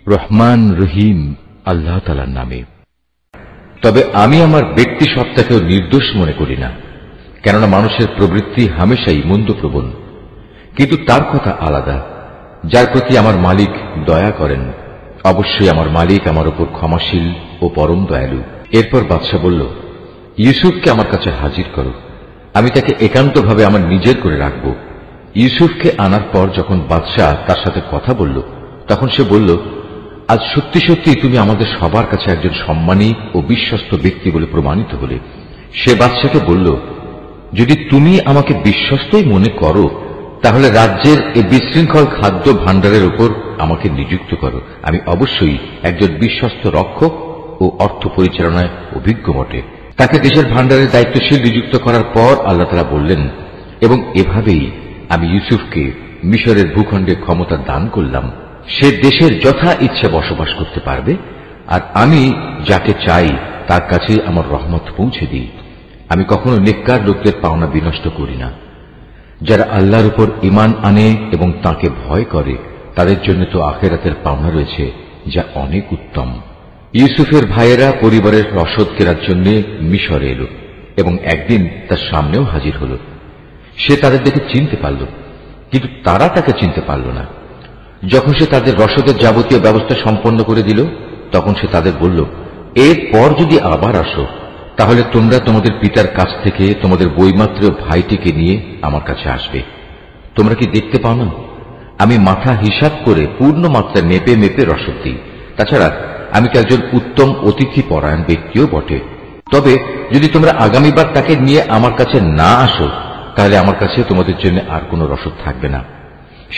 রহমান রহিম আল্লাহ তাআলার নামে। তবে আমি আমার ব্যক্তি সত্তাকেও নির্দোষ মনে করি না, কেননা মানুষের প্রবৃত্তি হামেশাই মন্দপ্রবণ। কিন্তু তার কথা আলাদা, যার প্রতি আমার মালিক দয়া করেন। অবশ্যই আমার মালিক আমার উপর ক্ষমাশীল ও পরম দয়ালু। এরপর বাদশাহ বলল, ইউসুফকে আমার কাছে হাজির করো, আমি তাকে একান্তভাবে আমার নিজের করে রাখব। ইউসুফকে আনার পর যখন বাদশাহ তার সাথে কথা বলল, তখন সে বলল, আজ সত্যি সত্যি তুমি আমাদের সবার কাছে একজন সম্মানী ও বিশ্বস্ত ব্যক্তি বলে প্রমাণিত হলে। সে বাদশাকে বলল, যদি তুমি আমাকে বিশ্বস্তই মনে করো, তাহলে রাজ্যের এই বিশৃঙ্খল খাদ্য ভাণ্ডারের উপর আমাকে নিযুক্ত করো। আমি অবশ্যই একজন বিশ্বস্ত রক্ষক ও অর্থ পরিচালনায় অভিজ্ঞ বটে। তাকে দেশের ভাণ্ডারের দায়িত্বশীল নিযুক্ত করার পর আল্লাহ তাআলা বললেন, এবং এভাবেই আমি ইউসুফকে মিশরের ভূখণ্ডে ক্ষমতা দান করলাম। সে দেশের যথা ইচ্ছে বসবাস করতে পারবে, আর আমি যাকে চাই তার কাছে আমার রহমত পৌঁছে দিই। আমি কখনো নেককার লোকদের পাওনা বিনষ্ট করি না। যারা আল্লাহর উপর ঈমান আনে এবং তাকে ভয় করে, তাদের জন্য তো আখিরাতের পাওনা রয়েছে, যা অনেক উত্তম। ইউসুফের ভাইয়েরা পরিবারের রসদ কেনার জন্য মিশরে এলো এবং একদিন তার সামনেও হাজির হল। সে তাদের দেখে চিনতে পারল, কিন্তু তারা তাকে চিনতে পারল না। যখন সে তাদের রসদের যাবতীয় ব্যবস্থা সম্পন্ন করে দিল, তখন সে তাদের বলল, এরপর যদি আবার আসো, তাহলে তোমরা তোমাদের পিতার কাছ থেকে তোমাদের বৈমাত্র ভাইটিকে নিয়ে আমার কাছে আসবে। তোমরা কি দেখতে পাও না, আমি মাথা হিসাব করে পূর্ণ মাত্রা মেপে মেপে রসদ দিই। তাছাড়া আমি তো একজন উত্তম অতিথি পরায়ণ ব্যক্তিও বটে। তবে যদি তোমরা আগামীবার তাকে নিয়ে আমার কাছে না আসো, তাহলে আমার কাছে তোমাদের জন্য আর কোনো রসদ থাকবে না।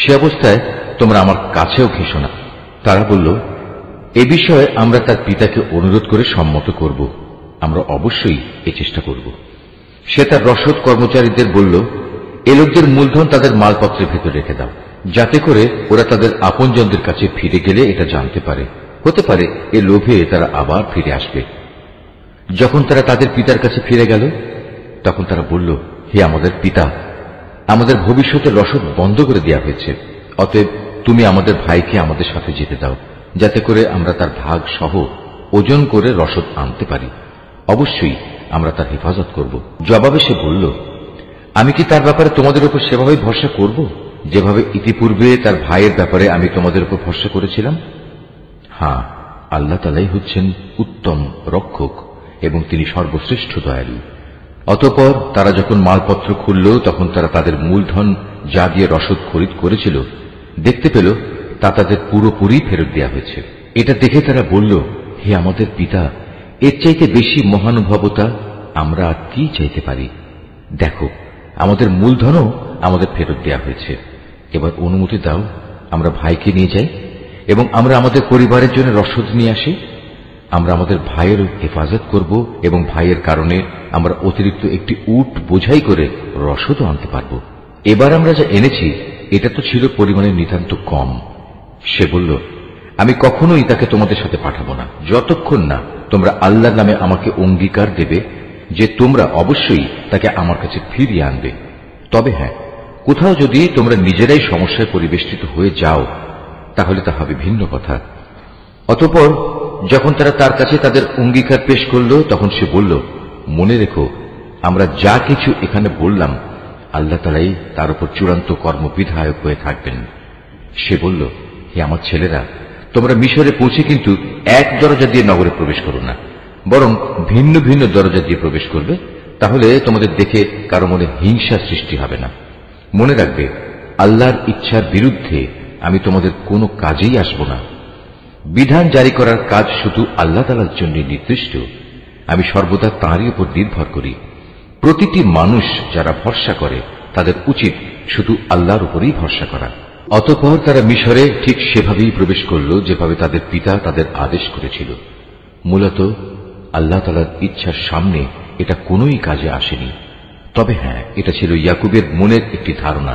সে অবস্থায় তোমরা আমার কাছেও ঘেঁষো না। তারা বলল, এ বিষয়ে আমরা তার পিতাকে অনুরোধ করে সম্মত করব। আমরা অবশ্যই এ চেষ্টা করব। সে তার রসদ কর্মচারীদের বলল, এ লোকদের মূলধন তাদের মালপত্রের ভেতর রেখে দাও, যাতে করে ওরা তাদের আপনজনদের কাছে ফিরে গেলে এটা জানতে পারে। হতে পারে এ লোভে তারা আবার ফিরে আসবে। যখন তারা তাদের পিতার কাছে ফিরে গেল, তখন তারা বলল, হে আমাদের পিতা, আমাদের ভবিষ্যতের রসদ বন্ধ করে দেওয়া হয়েছে। অতএব তুমি আমাদের ভাইকে আমাদের সাথে যেতে দাও, যাতে করে আমরা তার ভাগ সহ ওজন করে রসদ আনতে পারি। অবশ্যই আমরা তার হেফাজত করব। জবাবে সে বলল, আমি কি তার ব্যাপারে তোমাদের উপর সেভাবে ভরসা করব, যেভাবে ইতিপূর্বে তার ভাইয়ের ব্যাপারে আমি তোমাদের উপর ভরসা করেছিলাম? হ্যাঁ, আল্লাহ তাআলাই হচ্ছেন উত্তম রক্ষক এবং তিনি সর্বশ্রেষ্ঠ দয়ালু। অতঃপর তারা যখন মালপত্র খুলল, তখন তারা তাদের মূলধন যা দিয়ে রসদ খরিদ করেছিল দেখতে পেল, তা তাদের পুরোপুরি ফেরত দেওয়া হয়েছে। এটা দেখে তারা বলল, হে আমাদের পিতা, এর চাইতে বেশি মহানুভবতা আমরা আর কি চাইতে পারি? দেখো, আমাদের মূলধনও আমাদের ফেরত দেওয়া হয়েছে। এবার অনুমতি দাও, আমরা ভাইকে নিয়ে যাই এবং আমরা আমাদের পরিবারের জন্য রসদ নিয়ে আসি। আমরা আমাদের ভাইয়ের হেফাজত করব এবং ভাইয়ের কারণে আমরা অতিরিক্ত একটি উট বোঝাই করে রসদও আনতে পারব। এবার আমরা যা এনেছি এটা তো ছিল পরিমাণে নিতান্ত কম। সে বলল, আমি কখনোই তাকে তোমাদের সাথে পাঠাবো না, যতক্ষণ না তোমরা আল্লাহর নামে আমাকে অঙ্গীকার দেবে যে তোমরা অবশ্যই তাকে আমার কাছে ফিরিয়ে আনবে। তবে হ্যাঁ, কোথাও যদি তোমরা নিজেরাই সমস্যায় পরিবেষ্টিত হয়ে যাও, তাহলে তা হবে ভিন্ন কথা। অতঃপর যখন তারা তার কাছে তাদের অঙ্গীকার পেশ করল, তখন সে বলল, মনে রেখো, আমরা যা কিছু এখানে বললাম, আল্লাহ তাআলাই তার উপর চূড়ান্ত কর্মবিধায়ক হয়ে থাকবেন। সে বলল, হে আমার ছেলেরা, তোমরা মিশরে পৌঁছে কিন্তু এক দরজা দিয়ে নগরে প্রবেশ করো না, বরং ভিন্ন ভিন্ন দরজা দিয়ে প্রবেশ করবে। তাহলে তোমাদের দেখে কারো মনে হিংসা সৃষ্টি হবে না। মনে রাখবে, আল্লাহর ইচ্ছার বিরুদ্ধে আমি তোমাদের কোনো কাজেই আসব না। বিধান জারি করার কাজ শুধু আল্লাহ তাআলার জন্য নির্দিষ্ট। আমি সর্বদা তাঁরই উপর নির্ভর করি। প্রতিটি মানুষ যারা ভরসা করে, তাদের উচিত শুধু আল্লাহর উপরেই ভরসা করা। অতঃপর তারা মিশরে ঠিক সেভাবেই প্রবেশ করল, যেভাবে তাদের পিতা তাদের আদেশ করেছিল। মূলত আল্লাহ তাআলার ইচ্ছার সামনে এটা কোনোই কাজে আসেনি। তবে হ্যাঁ, এটা ছিল ইয়াকুবের মনের একটি ধারণা,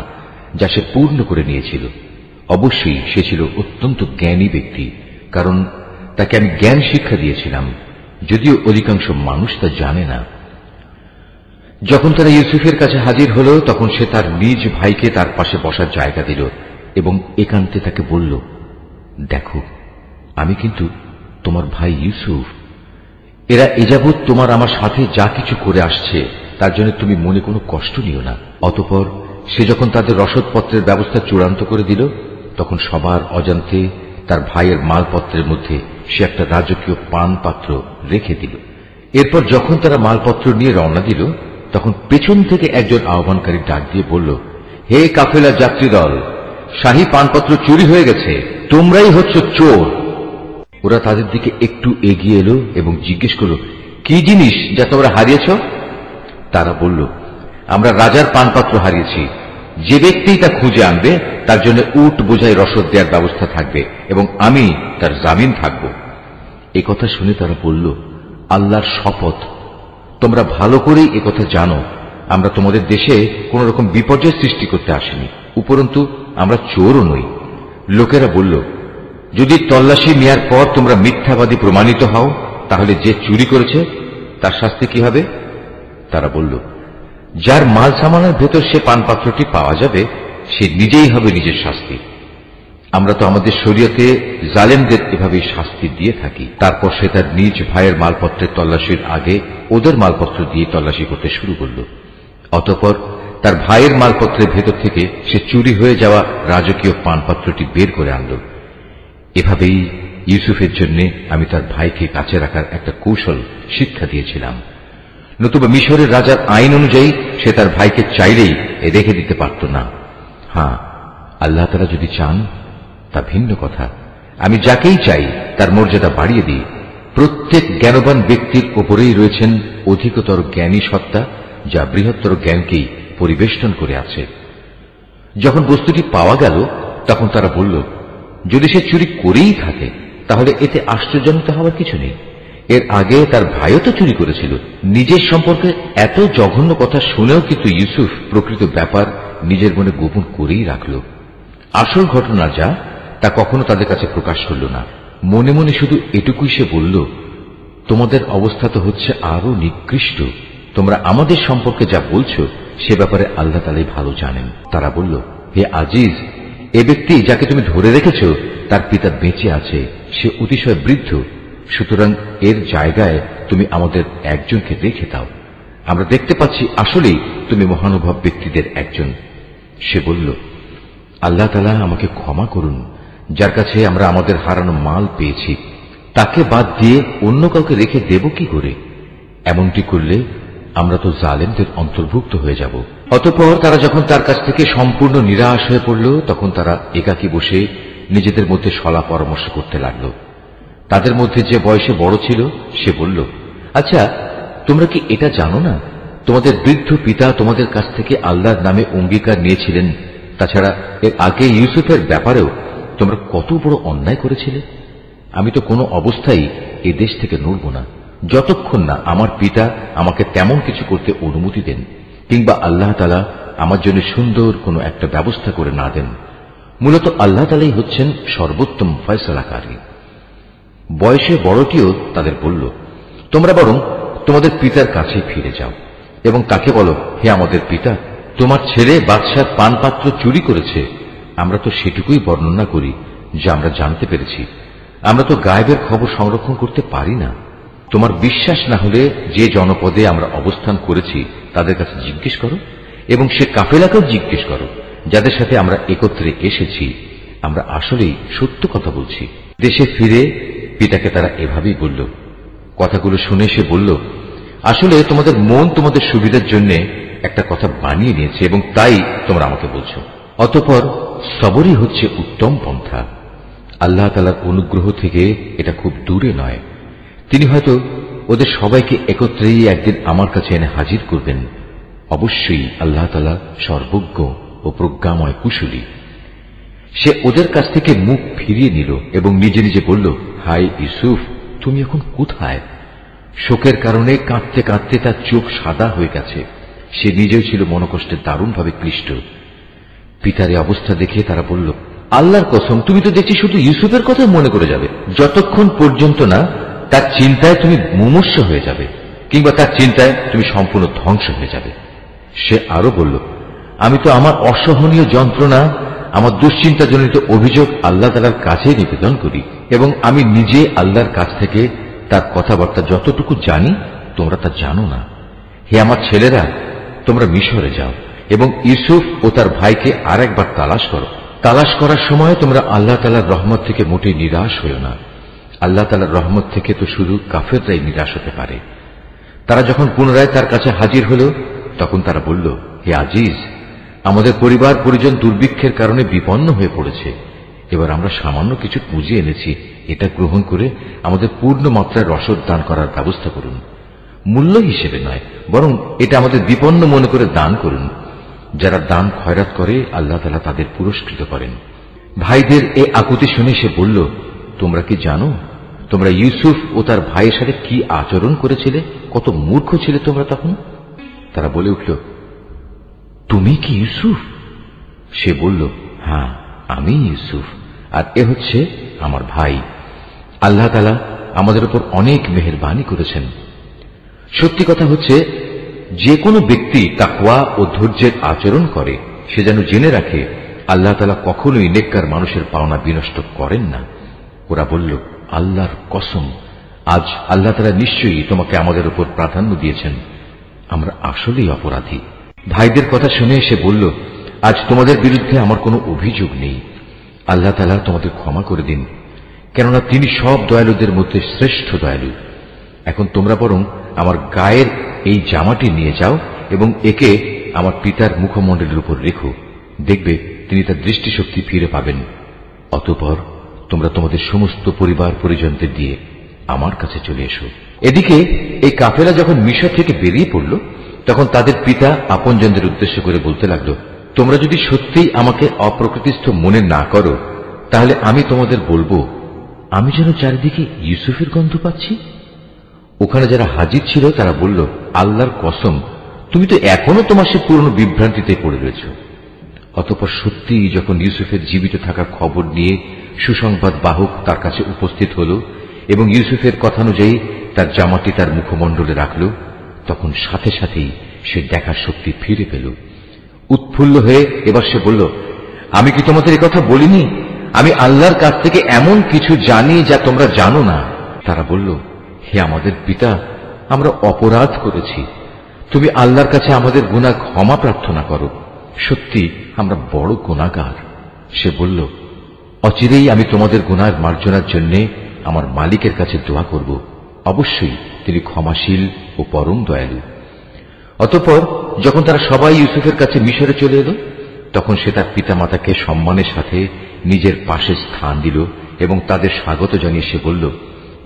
যা সে পূর্ণ করে নিয়েছিল। অবশ্যই সে ছিল অত্যন্ত জ্ঞানী ব্যক্তি, কারণ তাকে আমি জ্ঞান শিক্ষা দিয়েছিলাম, যদিও অধিকাংশ মানুষ তা জানে না। যখন তারা ইউসুফের কাছে হাজির হল, তখন সে তার নিজ ভাইকে তার পাশে বসার জায়গা দিল এবং একান্তে তাকে বলল, দেখো, আমি কিন্তু তোমার ভাই ইউসুফ। এরা এযাবৎ তোমার আমার সাথে যা কিছু করে আসছে তার জন্য তুমি মনে কোনো কষ্ট নিও না। অতঃপর সে যখন তাদের রসদপত্রের ব্যবস্থা চূড়ান্ত করে দিল, তখন সবার অজান্তে তার ভাইয়ের মালপত্রের মধ্যে সে একটা রাজকীয় পান পাত্র রেখে দিল। এরপর যখন তারা মালপত্র নিয়ে রওনা দিল, তখন পেছন থেকে একজন আহ্বানকারী ডাক দিয়ে বলল, হে কাফেলা যাত্রী দল, শাহী পানপত্র চুরি হয়ে গেছে, তোমরাই হচ্ছ চোর। ওরা তাদের দিকে একটু এগিয়ে এলো এবং জিজ্ঞেস করল, কি জিনিস যা তোমরা হারিয়েছ? তারা বলল, আমরা রাজার পানপাত্র হারিয়েছি। যে ব্যক্তি তা খুঁজে আনবে তার জন্য উট বোঝাই রসদ দেওয়ার ব্যবস্থা থাকবে এবং আমি তার জামিন থাকব। একথা শুনে তারা বলল, আল্লাহর শপথ, তোমরা ভালো করেই একথা জানো আমরা তোমাদের দেশে কোন রকম বিপর্যয় সৃষ্টি করতে আসিনি, উপরন্তু আমরা চোরও নই। লোকেরা বলল, যদি তল্লাশি নেয়ার পর তোমরা মিথ্যাবাদী প্রমাণিত হও, তাহলে যে চুরি করেছে তার শাস্তি কি হবে? তারা বলল, যার মাল সামানের ভেতর সে পানপাত্রটি পাওয়া যাবে সে নিজেই হবে নিজের শাস্তি। আমরা তো আমাদের শরীয়তে জালেমদের এভাবেই শাস্তি দিয়ে থাকি। তারপর সে তার নিজ ভাইয়ের মালপত্রের তল্লাশির আগে ওদের মালপত্র দিয়ে তল্লাশি করতে শুরু করল। অতঃপর তার ভাইয়ের মালপত্রের ভেতর থেকে সে চুরি হয়ে যাওয়া রাজকীয় পানপাত্রটি বের করে আনল। এভাবেই ইউসুফের জন্য আমি তার ভাইকে কাছে রাখার একটা কৌশল শিক্ষা দিয়েছিলাম। নতুবা মিশরের রাজার আইন অনুযায়ী সে তার ভাইকে চাইলেই রেখে দিতে পারত না। হ্যাঁ, আল্লাহ তাআলা যদি চান তা ভিন্ন কথা। আমি যাকেই চাই তার মর্যাদা বাড়িয়ে দিই। প্রত্যেক জ্ঞানবান ব্যক্তির ওপরেই রয়েছেন অধিকতর জ্ঞানী সত্তা, যা বৃহত্তর জ্ঞানকেই পরিবেষ্টন করে আছে। যখন বস্তুটি পাওয়া গেল, তখন তারা বলল, যদি সে চুরি করেই থাকে তাহলে এতে আশ্চর্যান্বিত হওয়ার কিছু নেই। এর আগে তার ভাইও তো চুরি করেছিল। নিজের সম্পর্কে এত জঘন্য কথা শুনেও কিন্তু ইউসুফ প্রকৃত ব্যাপার নিজের মনে গোপন করেই রাখল। আসল ঘটনা যা তা কখনো তাদের কাছে প্রকাশ করল না। মনে মনে শুধু এটুকুই সে বলল, তোমাদের অবস্থা তো হচ্ছে আরো নিকৃষ্ট। তোমরা আমাদের সম্পর্কে যা বলছো সে ব্যাপারে আল্লাহ তাআলাই ভালো জানেন। তারা বলল, হে আজিজ, এ ব্যক্তি যাকে তুমি ধরে রেখেছ তার পিতা বেঁচে আছে, সে অতিশয় বৃদ্ধ, সুতরাং এর জায়গায় তুমি আমাদের একজনকে রেখে দাও। আমরা দেখতে পাচ্ছি আসলেই তুমি মহানুভব ব্যক্তিদের একজন। সে বলল, আল্লাহ তাআলা আমাকে ক্ষমা করুন, যার কাছে আমরা আমাদের হারানো মাল পেয়েছি তাকে বাদ দিয়ে অন্য কাউকে রেখে দেব কি করে? এমনটি করলে আমরা তো জালেমদের অন্তর্ভুক্ত হয়ে যাব। অতঃপর তারা যখন তার কাছ থেকে সম্পূর্ণ নিরাশ হয়ে পড়ল, তখন তারা একাকী বসে নিজেদের মধ্যে সলা পরামর্শ করতে লাগল। তাদের মধ্যে যে বয়সে বড় ছিল সে বলল, আচ্ছা, তোমরা কি এটা জানো না তোমাদের বৃদ্ধ পিতা তোমাদের কাছ থেকে আল্লাহর নামে অঙ্গীকার নিয়েছিলেন? তাছাড়া এর আগে ইউসুফের ব্যাপারেও তোমরা কত বড় অন্যায় করেছিলে। আমি তো কোনো অবস্থায় এ দেশ থেকে নড়ব না যতক্ষণ না আমার পিতা আমাকে তেমন কিছু করতে অনুমতি দেন, কিংবা আল্লাহ তাআলা আমার জন্য সুন্দর কোনো একটা ব্যবস্থা করে না দেন। মূলত আল্লাহ তাআলাই হচ্ছেন সর্বোত্তম ফয়সালাকারী। বয়সে বড়টিও তাদের বলল, তোমরা বরং তোমাদের পিতার কাছে ফিরে যাও এবং তাকে বলো, হে আমাদের পিতা, তোমার ছেলে বাদশার পানপাত্র চুরি করেছে। আমরা তো সেটুকুই বর্ণনা করি যা আমরা জানতে পেরেছি। আমরা তো গায়েবের খবর সংরক্ষণ করতে পারি না। তোমার বিশ্বাস না হলে যে জনপদে আমরা অবস্থান করেছি তাদের কাছে জিজ্ঞেস করো, এবং সে কাফেলাকেও জিজ্ঞেস করো যাদের সাথে আমরা একত্রে এসেছি। আমরা আসলেই সত্য কথা বলছি। দেশে ফিরে পিতাকে তারা এভাবেই বলল। কথাগুলো শুনে সে বলল, আসলে তোমাদের মন তোমাদের সুবিধার জন্য একটা কথা বানিয়ে নিয়েছে এবং তাই তোমরা আমাকে বলছো। অতঃপর সবরই হচ্ছে উত্তম পন্থা। আল্লাহ তাআলার অনুগ্রহ থেকে এটা খুব দূরে নয়। তিনি হয়তো ওদের সবাইকে একত্রেই একদিন আমার কাছে এনে হাজির করবেন। অবশ্যই আল্লাহ তাআলা সর্বজ্ঞ ও প্রজ্ঞাময় কুশলী। সে ওদের কাছ থেকে মুখ ফিরিয়ে নিল এবং নিজে নিজে বলল, হাই ইউসুফ, তুমি এখন কোথায়? শোকের কারণে কাঁদতে কাঁদতে তার চোখ সাদা হয়ে গেছে। সে নিজেও ছিল মনোকষ্টে দারুণভাবে ক্লিষ্ট। পিতার এই অবস্থা দেখে তারা বলল, আল্লাহর কসম, তুমি তো দেখছি শুধু ইউসুফের কথা মনে করে যাবে, যতক্ষণ পর্যন্ত না তার চিন্তায় তুমি মুমূর্ষ হয়ে যাবে, কিংবা তার চিন্তায় তুমি সম্পূর্ণ ধ্বংস হয়ে যাবে। সে আরো বলল, আমি তো আমার অসহনীয় যন্ত্রণা আমার দুশ্চিন্তাজনিত অভিযোগ আল্লাহ তাআলার কাছে নিবেদন করি এবং আমি নিজে আল্লাহর কাছ থেকে তার কথাবার্তা যতটুকু জানি তোমরা তা জানো না। হে আমার ছেলেরা, তোমরা মিশরে যাও এবং ইউসুফ ও তার ভাইকে আরেকবার তালাশ করো। তালাশ করার সময় তোমরা আল্লাহ তাআলার রহমত থেকে মোটেই নিরাশ হইও না। আল্লাহ তাআলার রহমত থেকে তো শুধু কাফেররাই নিরাশ হতে পারে। তারা যখন পুনরায় তার কাছে হাজির হল, তখন তারা বলল, হে আজিজ, আমাদের পরিবার পরিজন দুর্ভিক্ষের কারণে বিপন্ন হয়ে পড়েছে। এবার আমরা সামান্য কিছু পুঁজি এনেছি, এটা গ্রহণ করে আমাদের পূর্ণ মাত্রায় রসদ দান করার ব্যবস্থা করুন। মূল্য হিসেবে নয়, বরং এটা আমাদের বিপন্ন মনে করে দান করুন। যারা দান খয়রাত করে আল্লাহ তাআলা তাদের পুরস্কৃত করেন। ভাইদের এ আকুতি শুনে সে বলল, তোমরা কি জানো তোমরা ইউসুফ ও তার ভাইয়ের সাথে কি আচরণ করেছিলে? কত মূর্খ ছিলে তোমরা তখন। তারা বলে উঠল, তুমি কি ইউসুফ? সে বলল, হ্যাঁ, আমি ইউসুফ, আর এ হচ্ছে আমার ভাই। আল্লাহ তাআলা আমাদের উপর অনেক মেহেরবানি করেছেন। সত্যি কথা হচ্ছে, যে কোনো ব্যক্তি তাকওয়া ও ধৈর্যের আচরণ করে সে যেন জেনে রাখে আল্লাহ তাআলা কখনোই নেককার মানুষের পাওনা বিনষ্ট করেন না। ওরা বলল, আল্লাহর কসম, আজ আল্লাহ তাআলা নিশ্চয়ই তোমাকে আমাদের উপর প্রাধান্য দিয়েছেন। আমরা আসলেই অপরাধী। ভাইদের কথা শুনে সে বলল, আজ তোমাদের বিরুদ্ধে আমার কোনো অভিযোগ নেই। আল্লাহ তাআলা তোমাদের ক্ষমা করে দিন, কেননা তিনি সব দয়ালুদের মধ্যে শ্রেষ্ঠ দয়ালু। এখন তোমরা বরং আমার গায়ের এই জামাটি নিয়ে যাও এবং একে আমার পিতার মুখমণ্ডলের উপর রেখো, দেখবে তিনি তার দৃষ্টিশক্তি ফিরে পাবেন। অতঃপর তোমরা তোমাদের সমস্ত পরিবার পরিজনদের দিয়ে আমার কাছে চলে এসো। এদিকে এই কাফেলা যখন মিশর থেকে বেরিয়ে পড়ল, তখন তাদের পিতা আপনজনদের উদ্দেশ্য করে বলতে লাগলো, তোমরা যদি সত্যিই আমাকে অপ্রকৃতিস্থ মনে না করো, তাহলে আমি তোমাদের বলবো, আমি যেন চারিদিকে ইউসুফের গন্ধ পাচ্ছি। ওখানে যারা হাজির ছিল তারা বলল, আল্লাহর কসম, তুমি তো এখনো তোমার সে পুরনো বিভ্রান্তিতে পড়ে রয়েছ। অতঃপর সত্যিই যখন ইউসুফের জীবিত থাকার খবর নিয়ে সুসংবাদ বাহক তার কাছে উপস্থিত হল এবং ইউসুফের কথানুযায়ী তার জামাটি তার মুখমণ্ডলে রাখল, তখন সাথে সাথেই সে দেখার শক্তি ফিরে পেল। উৎফুল্ল হয়ে এবার সে বলল, আমি কি তোমাদের কথা বলিনি? আমি আল্লাহর কাছ থেকে এমন কিছু জানি যা তোমরা জানো না। তারা বলল, হে আমাদের পিতা, আমরা অপরাধ করেছি, তুমি আল্লাহর কাছে আমাদের গুনাহ ক্ষমা প্রার্থনা করো, সত্যি আমরা বড় গুনাহগার। সে বলল, অচিরেই আমি তোমাদের গুনাহের মার্জনার জন্য আমার মালিকের কাছে দোয়া করব, অবশ্যই তিনি ক্ষমাশীল ও পরম দয়ালু। অতঃপর যখন তারা সবাই ইউসুফের কাছে মিশরে চলে এলো, তখন সে তার পিতামাতাকে সম্মানের সাথে নিজের পাশে স্থান দিল এবং তাদের স্বাগত জানিয়ে সে বলল,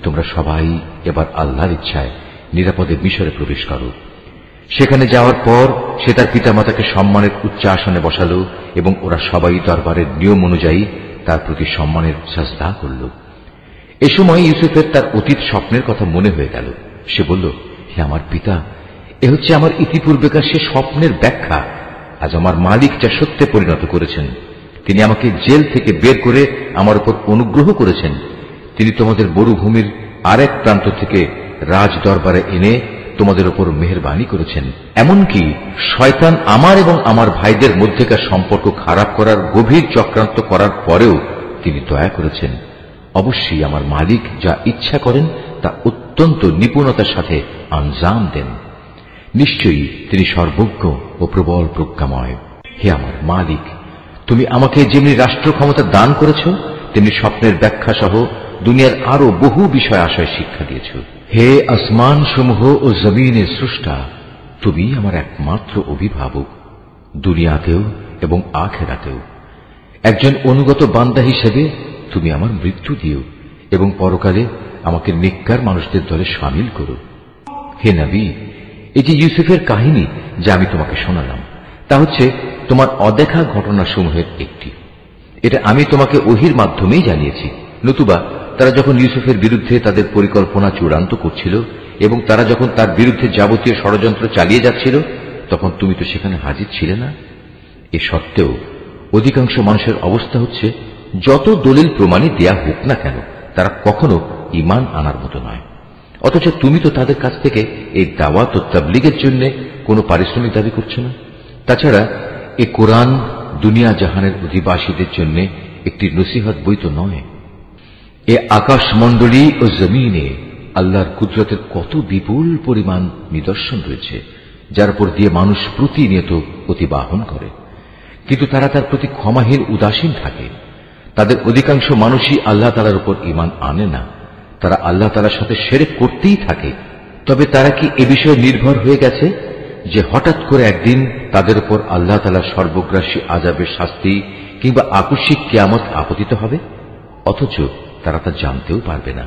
তোমরা সবাই এবার আল্লাহর ইচ্ছায় নিরাপদে মিশরে প্রবেশ করো। সেখানে যাওয়ার পর সে তার পিতামাতাকে সম্মানের উচ্চ আসনে বসালো এবং ওরা সবাই দরবারের নিয়ম অনুযায়ী তার প্রতি সম্মানের সাজদা করল। এ সময় ইউসুফের তার অতীত স্বপ্নের কথা মনে হয়ে গেল। সে বলল, হে আমার পিতা, এ হচ্ছে আমার ইতিপূর্বেকার সে স্বপ্নের ব্যাখ্যা। আজ আমার মালিক যা সত্যে পরিণত করেছেন, তিনি আমাকে জেল থেকে বের করে আমার উপর অনুগ্রহ করেছেন। তিনি তোমাদের মরুভূমির আরেক প্রান্ত থেকে রাজ দরবারে এনে তোমাদের উপর মেহেরবানি করেছেন। এমনকি শয়তান আমার এবং আমার ভাইদের মধ্যেকার সম্পর্ক খারাপ করার গভীর চক্রান্ত করার পরেও তিনি দয়া করেছেন। অবশ্যই আমার মালিক যা ইচ্ছা করেন তা অত্যন্ত নিপুণতার সাথে আঞ্জাম দেন। নিশ্চয়ই তিনি সর্বজ্ঞ ও প্রবল প্রজ্ঞাময়। হে আমার মালিক, তুমি আমাকে যেমনি রাষ্ট্র ক্ষমতা দান করেছ, তেমনি স্বপ্নের ব্যাখ্যা সহ দুনিয়ার আরো বহু বিষয় আশয় শিক্ষা দিয়েছ। হে আসমান সমূহ ও জমিনের স্রষ্টা, তুমি আমার একমাত্র অভিভাবক, দুনিয়াতেও এবং আখিরাতেও। একজন অনুগত বান্দা হিসেবে তুমি আমার মৃত্যু দিও এবং পরকালে আমাকে নেককার মানুষদের দলে শামিল করো। হে নবী, এই যে ইউসুফের কাহিনী যা আমি তোমাকে শোনালাম, তা হচ্ছে তোমার অদেখা ঘটনাসমূহের একটি। এটা আমি তোমাকে ওহির মাধ্যমেই জানিয়েছি। নতুবা তারা যখন ইউসুফের বিরুদ্ধে তাদের পরিকল্পনা চূড়ান্ত করছিল এবং তারা যখন তার বিরুদ্ধে যাবতীয় ষড়যন্ত্র চালিয়ে যাচ্ছিল, তখন তুমি তো সেখানে হাজির ছিলে না। এ সত্ত্বেও অধিকাংশ মানুষের অবস্থা হচ্ছে, যত দলিল প্রমাণই দেয়া হোক না কেন, তারা কখনো ঈমান আনার মতো নয়। অথচ তুমি তো তাদের কাছ থেকে এই দাওয়াত ও তাবলীগের জন্য কোনো পারিশ্রমিক দাবি করছো না। তাছাড়া এ কোরআন দুনিয়া জাহানের অধিবাসীদের জন্য একটি নসিহত বই তো নয়। এ আকাশমণ্ডলী ও জমিনে আল্লাহর কুদরতের কত বিপুল পরিমাণ নিদর্শন রয়েছে, যার উপর দিয়ে মানুষ প্রতিনিয়ত অতিবাহন করে, কিন্তু তারা তার প্রতি ক্ষমাহীন উদাসীন থাকে। তাদের অধিকাংশ মানুষই আল্লাহ তাআলার উপর ঈমান আনে না, তারা আল্লাহ তাআলার সাথে শিরক করতেই থাকে। তবে তারা কি এ বিষয়ে নির্ভর হয়ে গেছে যে হঠাৎ করে একদিন তাদের উপর আল্লাহ তাআলার সর্বগ্রাসী আযাবের শাস্তি কিংবা আকস্মিক কিয়ামত আপতিত হবে? অথচ তারা তা জানতেও পারবে না।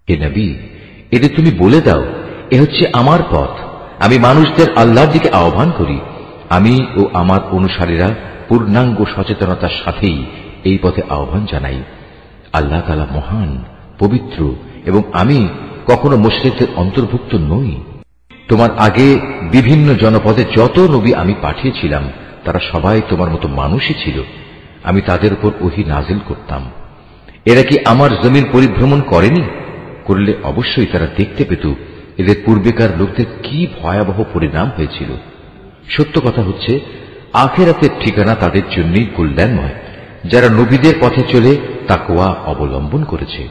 হে নবী, এদের তুমি বলে দাও, এ হচ্ছে আমার পথ, আমি মানুষদের আল্লাহর দিকে আহ্বান করি। আমি ও আমার অনুসারীরা পূর্ণাঙ্গ সচেতনতার সাথেই এই পথে আহ্বান জানাই। আল্লাহ তাআলা মহান, পবিত্র, এবং আমি কখনো মুশরিকদের অন্তর্ভুক্ত নই। তোমার আগে বিভিন্ন জনপদে যত নবী আমি পাঠিয়েছিলাম তারা সবাই তোমার মতো মানুষই ছিল। আমি তাদের উপর ওহী নাজিল করতাম। এরা কি আমার জমিন পরিভ্রমণ করেনি? করলে অবশ্যই তারা দেখতে পেত এদের পূর্বেকার লোকদের কি ভয়াবহ পরিণাম হয়েছিল। সত্য কথা হচ্ছে, আখিরাতের ঠিকানা তাদের জন্যই কল্যাণময়, যারা নবীদের পথে চলে তাকওয়া অবলম্বন করেছে।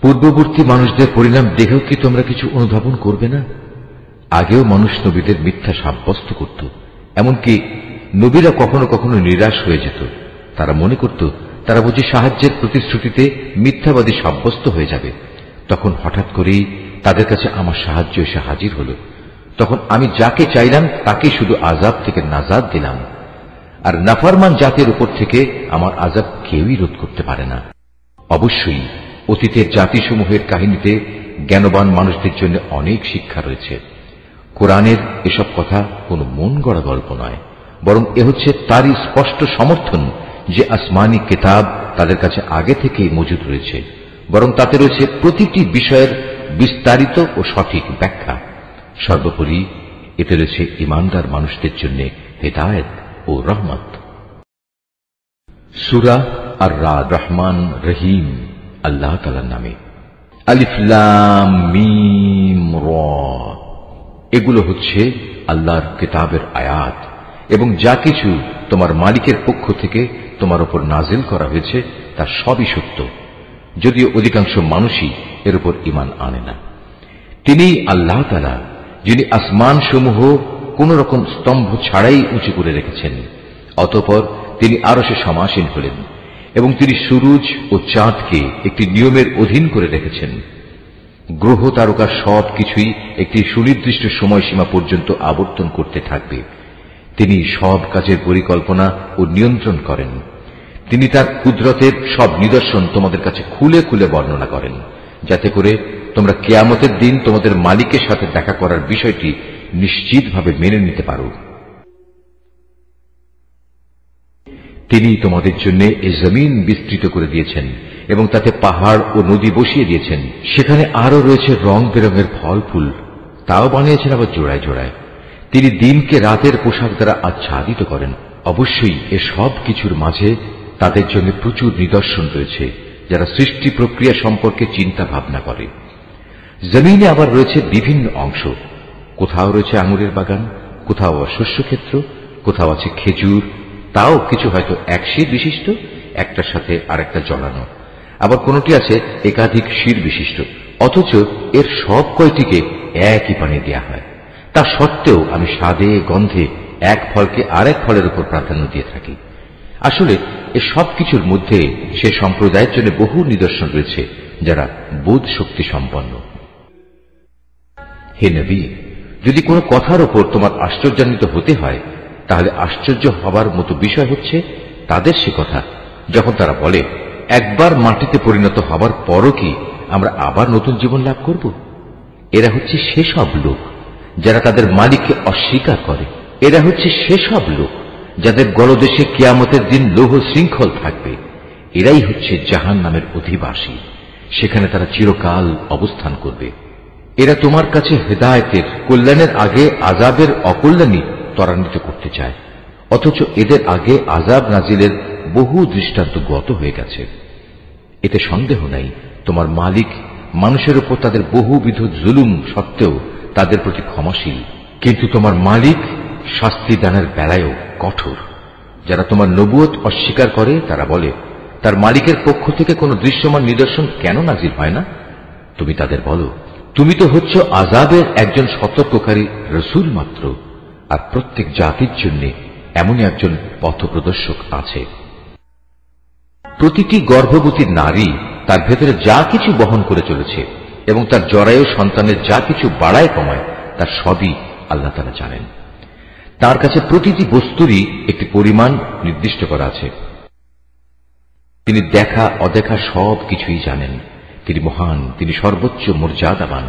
পূর্ববর্তী মানুষদের পরিণাম দেখেও কি তোমরা কিছু অনুধাবন করবে না? আগেও মানুষ নবীদের মিথ্যা সাব্যস্ত করত, এমনকি নবীরা কখনো কখনো নিরাশ হয়ে যেত। তারা মনে করত তারা বুঝি সাহায্যের প্রতিশ্রুতিতে মিথ্যাবাদী সাব্যস্ত হয়ে যাবে। তখন হঠাৎ করেই তাদের কাছে আমার সাহায্য এসে হাজির হল। তখন আমি যাকে চাইলাম তাকে শুধু আযাব থেকে নাজাত দিলাম, আর নাফরমান জাতির উপর থেকে আমার আযাব কেউই রোধ করতে পারে না। অবশ্যই অতীতের জাতিসমূহের কাহিনীতে জ্ঞানবান মানুষদের জন্য অনেক শিক্ষা রয়েছে। কোরআনের এসব কথা কোনো মন গড়া গল্প নয়, বরং এ হচ্ছে তারই স্পষ্ট সমর্থন যে আসমানি কিতাব তাদের কাছে আগে থেকেই মজুদ রয়েছে, বরং তাতে রয়েছে প্রতিটি বিষয়ের বিস্তারিত ও সঠিক ব্যাখ্যা। সর্বোপরি এতে রয়েছে ঈমানদার মানুষদের জন্য হিদায়াত ও রহমত। সূরা আর-রাদ, রহমান রহিম আল্লাহ তাআলার নামে। আলিফ লাম মিম রা, এগুলো হচ্ছে আল্লাহর কিতাবের আয়াত, এবং যা কিছু তোমার মালিকের পক্ষ থেকে তোমার উপর নাজিল করা হয়েছে তা সবই সত্য, যদিও অধিকাংশ মানুষই এর উপর ঈমান আনে না। তিনিই আল্লাহ তাআলা যিনি আসমান সমূহ কোন রকম স্তম্ভ ছাড়াই উঁচু করে রেখেছেন। অতঃপর তিনি আরশে সমাসীন হলেন, এবং তিনি সূরজ ও চাঁদকে একটি নিয়মের অধীন করে রেখেছেন। গ্রহ তারকা সব কিছুই একটি সুনির্দিষ্ট সময়সীমা পর্যন্ত আবর্তন করতে থাকবে। তিনি সব কাজের পরিকল্পনা ও নিয়ন্ত্রণ করেন। তিনি তার কুদরতের সব নিদর্শন তোমাদের কাছে খুলে খুলে বর্ণনা করেন, যাতে করে তোমরা কিয়ামতের দিন তোমাদের মালিকের সাথে দেখা করার বিষয়টি নিশ্চিতভাবে মেনে নিতে পারো। তিনি তোমাদের জন্য এই জমিন বিস্তৃত করে দিয়েছেন এবং তাতে পাহাড় ও নদী বসিয়ে দিয়েছেন। সেখানে আরো রয়েছে রং বেরঙের ফল ফুল, তাও বানিয়েছেন আবার জোড়ায় জোড়ায়। তিনি দিনকে রাতের পোশাক দ্বারা আচ্ছাদিত করেন। অবশ্যই এ সব কিছুর মাঝে তাদের জন্য প্রচুর নিদর্শন রয়েছে, যারা সৃষ্টি প্রক্রিয়া সম্পর্কে চিন্তা ভাবনা করে। জমিনে আবার রয়েছে বিভিন্ন অংশ, কোথাও রয়েছে আঙুরের বাগান, কোথাও শস্যক্ষেত্র, কোথাও আছে খেজুর, তাও কিছু হয়তো এক শির বিশিষ্ট, একটার সাথে আরেকটা জড়ানো, আবার কোনটি আছে একাধিক শির বিশিষ্ট। অথচ এর সব কয়টিকে একই পানি দেয়া হয়। তা সত্ত্বেও আমি স্বাদে গন্ধে এক ফলকে আরেক ফলের উপর প্রাধান্য দিয়ে থাকি। আসলে এ সব কিছুর মধ্যে সে সম্প্রদায়ের জন্য বহু নিদর্শন রয়েছে যারা বোধ শক্তি সম্পন্ন। হে নবী, যদি কোনো কথার উপর তোমার আশ্চর্যান্বিত হতে হয়, তাহলে আশ্চর্য হবার মতো বিষয় হচ্ছে তাদের সে কথা যখন তারা বলে, একবার মাটিতে পরিণত হবার পরও কি আমরা আবার নতুন জীবন লাভ করব? এরা হচ্ছে সেসব লোক যারা তাদের মালিককে অস্বীকার করে। এরা হচ্ছে সেসব লোক যাদের গলদেশে কিয়ামতের দিন লৌহ শৃঙ্খল থাকবে। এরাই হচ্ছে জাহান্নামের অধিবাসী, সেখানে তারা চিরকাল অবস্থান করবে। এরা তোমার কাছে হেদায়েতের কল্যাণের আগে আযাবের অকল্যাণই ত্বরান্বিত করতে চায়, অথচ এদের আগে আযাব নাজিলের বহু দৃষ্টান্ত গত হয়ে গেছে। এতে সন্দেহ নাই তোমার মালিক মানুষের উপর তাদের বহুবিধ জুলুম সত্ত্বেও তাদের প্রতি ক্ষমাশীল, কিন্তু তোমার মালিক শাস্তি দানের বেলায়ও কঠোর। যারা তোমার নবুয়ত অস্বীকার করে তারা বলে, তার মালিকের পক্ষ থেকে কোনো দৃশ্যমান নিদর্শন কেন নাজিল হয় না? তুমি তাদের বলো, তুমি তো হচ্ছ আযাবের একজন সতর্ককারী রসুল মাত্র, আর প্রত্যেক জাতির জন্য এমনই একজন পথপ্রদর্শক আছে। প্রতিটি গর্ভবতী নারী তার ভেতরে যা কিছু বহন করে চলেছে এবং তার জরায়ু সন্তানের যা কিছু বাড়ায় কমায় তার সবই আল্লাহ তাআলা জানেন। তার কাছে প্রতিটি বস্তুরই একটি পরিমাণ নির্দিষ্ট করা আছে। তিনি দেখা অদেখা সব কিছুই জানেন। তিনি মহান, তিনি সর্বোচ্চ মর্যাদাবান।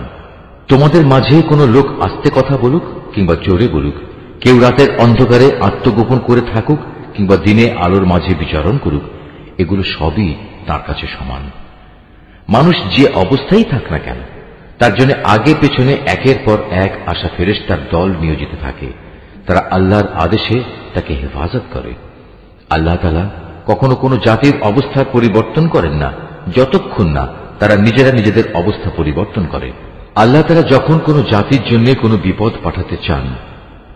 তোমাদের মাঝে কোনো লোক আস্তে কথা বলুক কিংবা জোরে বলুক, কেউ রাতের অন্ধকারে আত্মগোপন করে থাকুক কিংবা দিনে আলোর মাঝে বিচরণ করুক, এগুলো সবই তার কাছে সমান। মানুষ যে অবস্থায় থাক না কেন, তার জন্য আগে পেছনে একের পর এক আসা ফেরেশতার দল নিয়োজিত থাকে। তারা আল্লাহর আদেশে তাকে হেফাজত করে। আল্লাহ তাআলা কখনো কোনো জাতির অবস্থার পরিবর্তন করেন না যতক্ষণ না তারা নিজেরা নিজেদের অবস্থা পরিবর্তন করে। আল্লাহ তাআলা যখন কোনো জাতির জন্য কোনো বিপদ পাঠাতে চান,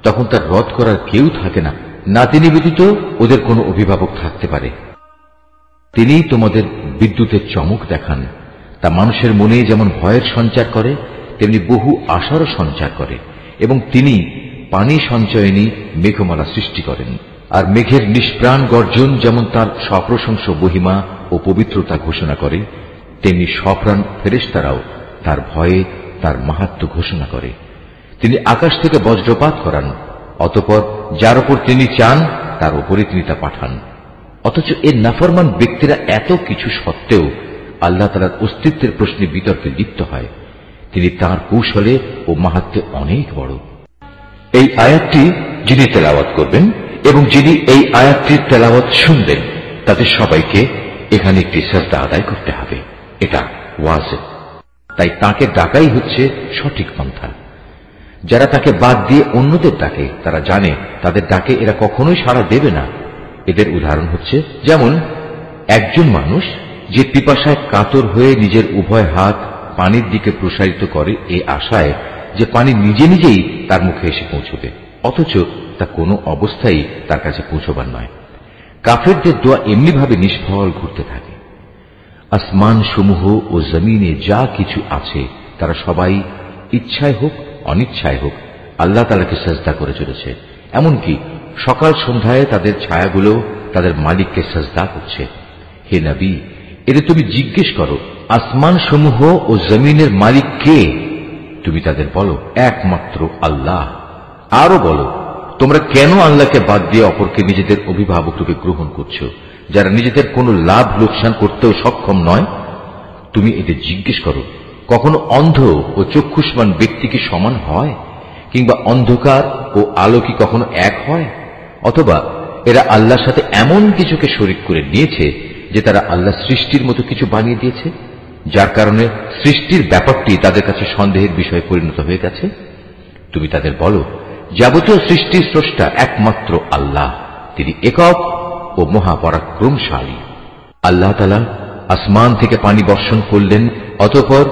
তখন তার রদ করার কেউ থাকে না, না তিনি ব্যতীত ওদের কোনো অভিভাবক থাকতে পারে। তিনি তোমাদের বিদ্যুতের চমক দেখান, তা মানুষের মনে যেমন ভয়ের সঞ্চার করে তেমনি বহু আশারও সঞ্চার করে। এবং তিনি পানি সঞ্চয়নী মেঘমালা সৃষ্টি করেন। আর মেঘের নিষ্প্রাণ গর্জন যেমন তার সপ্রশংস মহিমা ও পবিত্রতা ঘোষণা করে, তেমনি সপ্রাণ ফেরেশতারাও তার ভয়ে তার মাহাত্ম্য ঘোষণা করে। তিনি আকাশ থেকে বজ্রপাত করান, অতঃপর যার উপর তিনি চান তার উপরে তিনি তা পাঠান। অথচ এর নাফরমান ব্যক্তিরা এত কিছু সত্ত্বেও আল্লাহ তাআলার অস্তিত্বের প্রশ্নে বিতর্কে লিপ্ত হয়। তিনি তার কৌশলে ও মাহাত্ম্যে অনেক বড়। এই আয়াতটি যিনি তেলাওয়াত করবেন এবং যিনি এই আয়াতটির তেলাওয়াত শুনবেন, তাদের সবাইকে এখানে একটি সাজদা আদায় করতে হবে। এটা ওয়াজিব, তাই তাকে ডাকাই হচ্ছে সঠিক পন্থা। যারা তাকে বাদ দিয়ে অন্যদের ডাকে, তারা জানে তাদের ডাকে এরা কখনোই সাড়া দেবে না। এদের উদাহরণ হচ্ছে, যেমন একজন মানুষ যে পিপাসায় কাতর হয়ে নিজের উভয় হাত পানির দিকে প্রসারিত করে এ আশায় যে পানি নিজে নিজেই তার মুখে এসে পৌঁছবে, অথচ তা কোনো অবস্থায় তার কাছে পৌঁছবার নয়। কাফেরদের দোয়া এমনিভাবে নিষ্ফল ঘুরতে থাকে। আসমান সমূহ ও জমিনে যা কিছু আছে তারা সবাই ইচ্ছায় হোক অনিচ্ছায় হোক আল্লাহ তাআলাকে সাজদা করে চলেছে। এমনকি সকাল সন্ধ্যায় তাদের ছায়াগুলো তাদের মালিককে সাজদা করছে। হে নবী, এদের তুমি জিজ্ঞেস করো, আসমান সমূহ ও জমিনের মালিক কে? তুমি তাদের বলো, একমাত্র আল্লাহ। আরো বলো, তোমরা কেন আল্লাহকে বাদ দিয়ে অপরকে নিজেদের অভিভাবক রূপে গ্রহণ করছো, যারা নিজেদের কোনো লাভ লোকসান করতেও সক্ষম নয়? তুমি এদের জিজ্ঞেস করো, কখনো অন্ধ ও চক্ষুষ্মান ব্যক্তি কি সমান হয়? কিংবা অন্ধকার ও আলো কি কখনো এক হয়? অথবা এরা আল্লাহর সাথে এমন কিছুকে শরীক করে নিয়েছে যে তারা আল্লাহ সৃষ্টির মতো কিছু বানিয়ে দিয়েছে, যার কারণে সৃষ্টির ব্যাপারটি তাদের কাছে সন্দেহের বিষয়ে পরিণত হয়ে গেছে। তুমি তাদের বলো, যাবতীয় সৃষ্টির স্রষ্টা একমাত্র আল্লাহ, তিনি একক ও মহাপরাক্রমশালী। আল্লাহ তাআলা আসমান থেকে পানি বর্ষণ করলেন, অতঃপর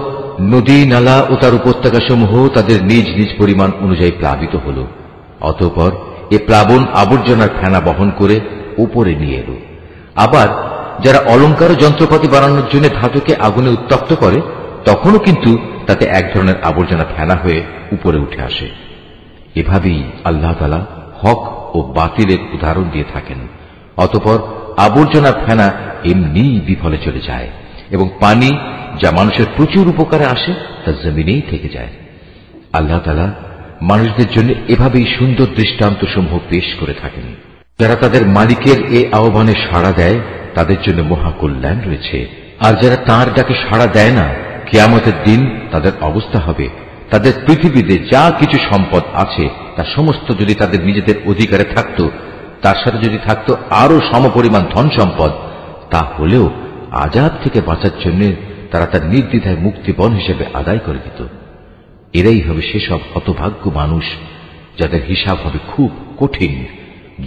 নদী নালা ও তার উপত্যকা সমূহ তাদের নিজ নিজ পরিমাণ অনুযায়ী প্লাবিত হল। অতঃপর এ প্লাবন আবর্জনার ফেনা বহন করে উপরে নিয়ে এলো। আবার যারা অলংকার ও যন্ত্রপাতি বানানোর জন্য ধাতুকে আগুনে উত্তপ্ত করে, তখনও কিন্তু তাতে এক ধরনের আবর্জনা ফেনা হয়ে উপরে উঠে আসে। এভাবেই আল্লাহ তাআলা হক ও বাতিলের উদাহরণ দিয়ে থাকেন। অতঃপর আবর্জনা ফেনা এমনি বিফলে চলে যায় এবং পানি যা মানুষের প্রচুর উপকারে আসে তা জমিনেই থেকে যায়। আল্লাহ তাআলা মানুষদের জন্য এভাবেই সুন্দর দৃষ্টান্ত সমূহ পেশ করে থাকেন। যারা তাদের মালিকের এ আহ্বানে সাড়া দেয় তাদের জন্য মহাকল্যাণ রয়েছে, আর যারা তাঁর ডাকে সাড়া দেয় না, কিয়ামতের দিন তাদের অবস্থা হবে, তাদের পৃথিবীতে যা কিছু সম্পদ আছে তা সমস্ত যদি তাদের নিজেদের অধিকারে থাকত, তার সাথে যদি থাকত আরো সমপরিমাণ ধন সম্পদ, তা হলেও আযাব থেকে বাঁচার জন্য তারা তার নির্দ্বিধায় মুক্তিপণ হিসেবে আদায় করে দিত। এরাই হবে সেসব হতভাগ্য মানুষ যাদের হিসাব হবে খুব কঠিন।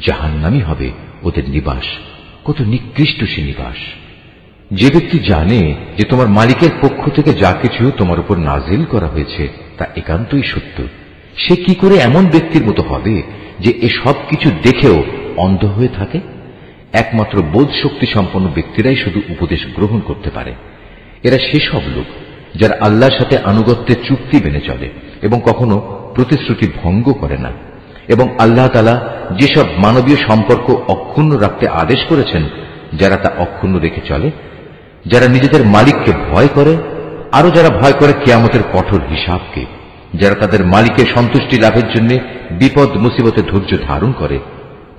জাহান্নামী হবে ওদের নিবাস, কত নিকৃষ্ট সে নিবাস। যে ব্যক্তি জানে যে তোমার মালিকের পক্ষ থেকে যা কিছু তোমার উপর নাজিল করা হয়েছে তা একান্তই সত্য, সে কি করে এমন ব্যক্তির মতো হবে যে এসব কিছু দেখেও অন্ধ হয়ে থাকে? একমাত্র বোধ শক্তি সম্পন্ন ব্যক্তিরাই শুধু উপদেশ গ্রহণ করতে পারে। এরা সেসব লোক যারা আল্লাহর সাথে আনুগত্যের চুক্তি মেনে চলে এবং কখনো প্রতিশ্রুতি ভঙ্গ করে না, এবং আল্লাহ তাআলা যেসব মানবীয় সম্পর্ক অক্ষুণ্ণ রাখতে আদেশ করেছেন যারা তা অক্ষুণ্ণ রেখে চলে, যারা নিজেদের মালিককে ভয় করে, আরো যারা ভয় করে কিয়ামতের কঠোর হিসাবকে, যারা তাদের মালিকের সন্তুষ্টি লাভের জন্য বিপদ মুসিবতে ধৈর্য ধারণ করে,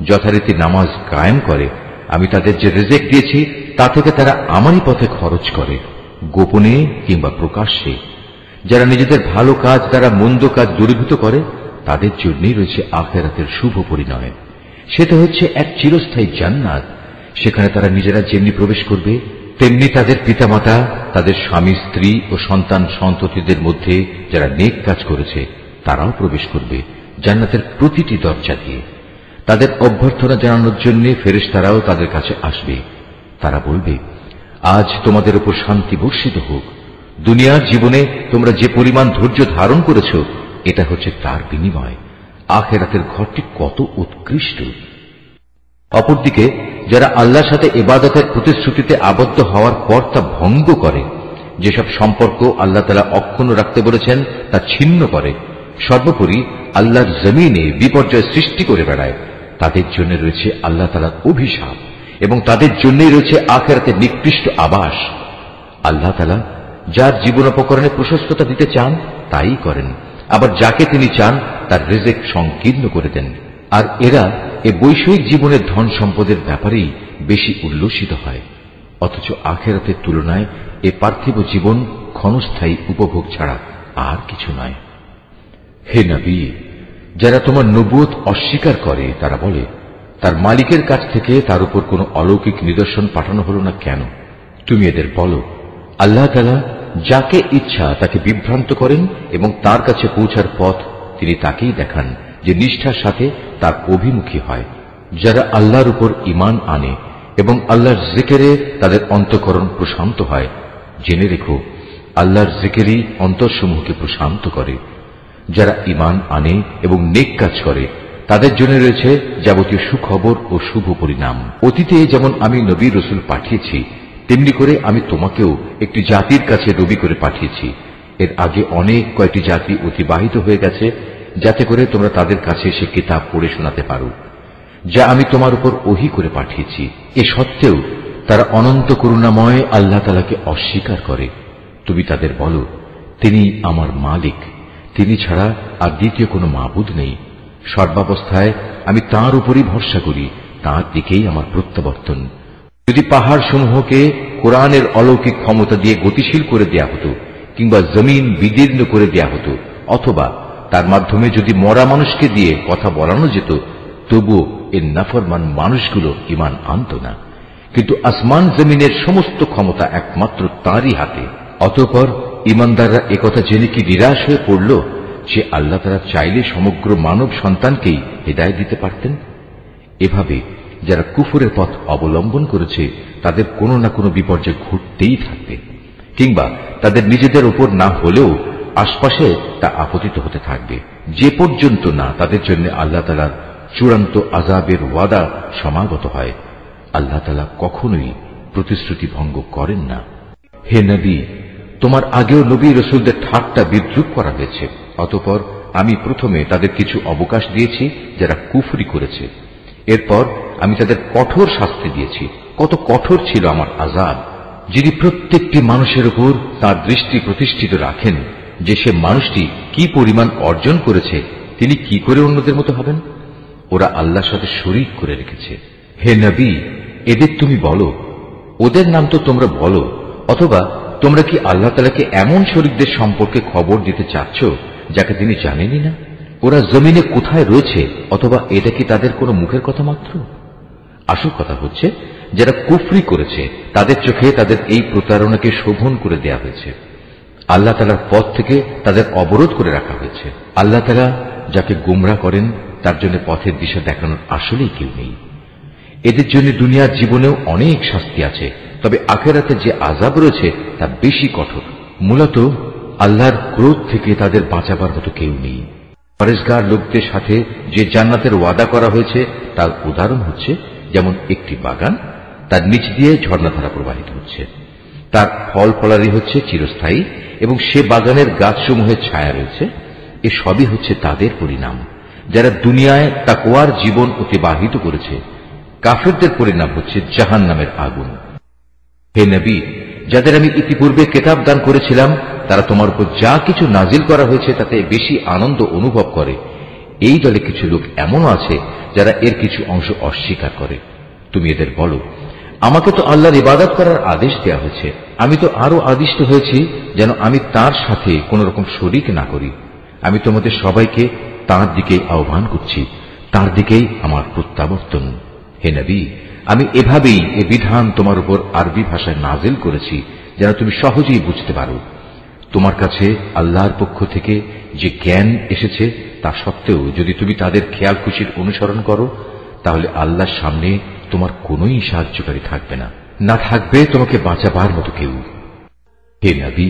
যথারীতি নামাজ কায়েম করে, আমি তাদের যে রিজিক দিয়েছি তা থেকে তারা আমারই পথে খরচ করে, গোপনে কিংবা প্রকাশ্যে। যারা নিজেদের ভালো কাজ দ্বারা মন্দ কাজ দূরীভূত করে, তাদের জন্যই রয়েছে আখিরাতের শুভ পরিণয়। সেটা হচ্ছে এক চিরস্থায়ী জান্নাত। সেখানে তারা নিজেরা যেমনি প্রবেশ করবে, তেমনি তাদের পিতামাতা, তাদের স্বামী স্ত্রী ও সন্তান সন্ততিদের মধ্যে যারা নেক কাজ করেছে তারাও প্রবেশ করবে জান্নাতের প্রতিটি দরজা দিয়ে। তাদের অভ্যর্থনা জানানোর জন্য ফেরেশতারাও তাদের কাছে আসবে। তারা বলবে, আজ তোমাদের উপর শান্তি বর্ষিত হোক। দুনিয়ার জীবনে তোমরা যে পরিমাণ ধৈর্য ধারণ করেছ, এটা হচ্ছে তার বিনিময়। আখিরাতের ঘরটি কত উৎকৃষ্ট। অপরদিকে যারা আল্লাহর সাথে ইবাদতের প্রতিশ্রুতিতে আবদ্ধ হওয়ার পর তা ভঙ্গ করে, যেসব সম্পর্ক আল্লাহ তাআলা অক্ষুণ্ণ রাখতে বলেছেন তা ছিন্ন করে, সর্বোপরি আল্লাহর জমিনে বিপর্যয় সৃষ্টি করে বেড়ায়, তাদের জন্য রয়েছে আল্লাহ তাআলার অভিশাপ এবং তাদের জন্যই রয়েছে আখিরাতের নিকৃষ্ট আবাস। আল্লাহ তাআলা যার জীবনোপকরণে প্রশস্ততা দিতে চান তাই করেন, আবার যাকে তিনি চান তার রিজিক সংকীর্ণ করে দেন। আর এরা এ বৈষয়িক জীবনের ধন সম্পদের ব্যাপারেই বেশি উল্লসিত হয়, অথচ আখিরাতের তুলনায় এ পার্থিব জীবন ক্ষণস্থায়ী উপভোগ ছাড়া আর কিছু নয়। হে নবী, যারা তোমার নবুয়ত অস্বীকার করে তারা বলে, তার মালিকের কাছ থেকে তার উপর কোন অলৌকিক নিদর্শন পাঠানো হল না কেন? তুমি এদের বলো, আল্লাহ তাআলা যাকে ইচ্ছা তাকে বিভ্রান্ত করেন এবং তার কাছে পৌঁছার পথ তিনি তাকেই দেখান যে নিষ্ঠার সাথে তার অভিমুখী হয়। যারা আল্লাহর উপর ঈমান আনে এবং আল্লাহর জিকিরে তাদের অন্তঃকরণ প্রশান্ত হয়, জেনে রেখো আল্লাহর জিকিরই অন্তরসমূহকে প্রশান্ত করে। যারা ঈমান আনে এবং নেক কাজ করে তাদের জন্য রয়েছে যাবতীয় সুখবর ও শুভ পরিণাম। অতীতে যেমন আমি নবী রাসূল পাঠিয়েছি, তেমনি করে আমি তোমাকেও একটি জাতির কাছে নবী করে পাঠিয়েছি। এর আগে অনেক কয়েকটি জাতি অতিবাহিত হয়ে গেছে, যাতে করে তোমরা তাদের কাছে সে কিতাব পড়ে শোনাতে পারো যা আমি তোমার উপর ওহী করে পাঠিয়েছি। এ সত্ত্বেও তারা অনন্ত করুণাময় আল্লাহ তাআলাকে অস্বীকার করে। তুমি তাদের বলো, তিনি আমার মালিক, তিনি ছাড়া আর দ্বিতীয় কোনো মাবুদ নেই। সর্বাবস্থায় আমি তাঁর উপরই ভরসা করি, তাঁর দিকেই আমার প্রত্যাবর্তন। যদি পাহাড় সমূহকে কোরআনের অলৌকিক ক্ষমতা দিয়ে গতিশীল করে দেয়া হতো, কিংবা জমিন বিদীর্ণ করে দেয়া হতো, অথবা তার মাধ্যমে যদি মরা মানুষকে দিয়ে কথা বলানো যেত, তবুও এর নাফরমান মানুষগুলো ঈমান আনত না। কিন্তু আসমান জমিনের সমস্ত ক্ষমতা একমাত্র তাঁরই হাতে। অতঃপর ঈমানদাররা একথা জেনে কি নিরাশ হয়ে পড়ল যে আল্লাহ তাআলা চাইলে সমগ্র মানব সন্তানকেই হিদায়াত দিতে পারতেন? এভাবে যারা কুফরের পথ অবলম্বন করেছে তাদের কোনো না কোনো বিপর্যয় ঘটতেই থাকবে, কিংবা তাদের নিজেদের উপর না হলেও আশপাশে তা আপতিত হতে থাকবে, যে পর্যন্ত না তাদের জন্য আল্লাহ তাআলার চূড়ান্ত আযাবের ওয়াদা সমাগত হয়। আল্লাহ তাআলা কখনোই প্রতিশ্রুতি ভঙ্গ করেন না। হে নবী, তোমার আগেও নবী রাসূলদের ঠাট্টা বিদ্রূপ করা হয়েছে। অতঃপর আমি প্রথমে তাদের কিছু অবকাশ দিয়েছি যারা কুফরি করেছে, এরপর আমি তাদের কঠোর শাস্তি দিয়েছি। কত কঠোর ছিল আমার আযাব! যিনি প্রত্যেকটি মানুষের উপর তাঁর দৃষ্টি প্রতিষ্ঠিত রাখেন যে সে মানুষটি কি পরিমাণ অর্জন করেছে, তিনি কি করে অন্যদের মতো হবেন? ওরা আল্লাহর সাথে শরীক করে রেখেছে। হে নবী, এদের তুমি বলো, ওদের নাম তো তোমরা বলো, অথবা তোমরা কি আল্লাহ তাআলাকে এমন শরীকদের সম্পর্কে খবর দিতে চাচ্ছ যাকে তিনি জানেনই না? ওরা জমিনে কোথায় রয়েছে, অথবা এটা কি তাদের কোনো মুখের কথা মাত্র? আসল কথা হচ্ছে, যারা কুফরি করেছে তাদের চোখে তাদের এই প্রতারণাকে শোভন করে দেয়া হয়েছে। আল্লাহ তাআলার পথ থেকে তাদের অবরোধ করে রাখা হয়েছে। আল্লাহ তাআলা যাকে গোমরা করেন তার জন্য পথের দিশা দেখানোর আসলেই কেউ নেই। এদের জন্য দুনিয়ার জীবনেও অনেক শাস্তি আছে, তবে আখিরাতে যে আযাব রয়েছে তা বেশি কঠোর। মূলত আল্লাহর ক্রোধ থেকে তাদের বাঁচাবার মতো কেউ নেই। পরেশগার লোকদের সাথে যে জান্নাতের ওয়াদা করা হয়েছে তার উদাহরণ হচ্ছে যেমন একটি বাগান, তার নিচ দিয়ে ঝর্ণাধারা প্রবাহিত হচ্ছে, তার ফল ফলারি হচ্ছে চিরস্থায়ী এবং সে বাগানের গাছসমূহের ছায়া রয়েছে। এ সবই হচ্ছে তাদের পরিণাম যারা দুনিয়ায় তাকওয়ার জীবন অতিবাহিত করেছে। কাফেরদের পরিণাম হচ্ছে জাহান্নামের আগুন। হে নবী, যাদের আমি ইতিপূর্বে কিতাব দান করেছিলাম তারা তোমার উপর যা কিছু নাজিল করা হয়েছে তাতে বেশি আনন্দ অনুভব করে। এই দলে কিছু লোক এমনও আছে যারা এর কিছু অংশ অস্বীকার করে। তুমি এদের বলো, আমাকে তো আল্লাহর ইবাদত করার আদেশ দেওয়া হয়েছে, আমি তো আরো আদিষ্ট হয়েছি যেন আমি তার সাথে কোন রকম শরীক না করি। আমি তোমাদের সবাইকে তার দিকেই আহ্বান করছি, তার দিকেই আমার প্রত্যাবর্তন। হে নবী, আমি এভাবেই এ বিধান তোমার উপর আরবি ভাষায় নাজিল করেছি যেন তুমি সহজেই বুঝতে পারো। তোমার কাছে আল্লাহর পক্ষ থেকে যে জ্ঞান এসেছে তা সত্ত্বেও যদি তুমি তাদের খেয়াল খুশির অনুসরণ করো তাহলে আল্লাহর সামনে তোমার কোনোই সাহায্যকারী থাকবে না, না থাকবে তোমাকে বাঁচাবার মতো কেউ। হে নবী,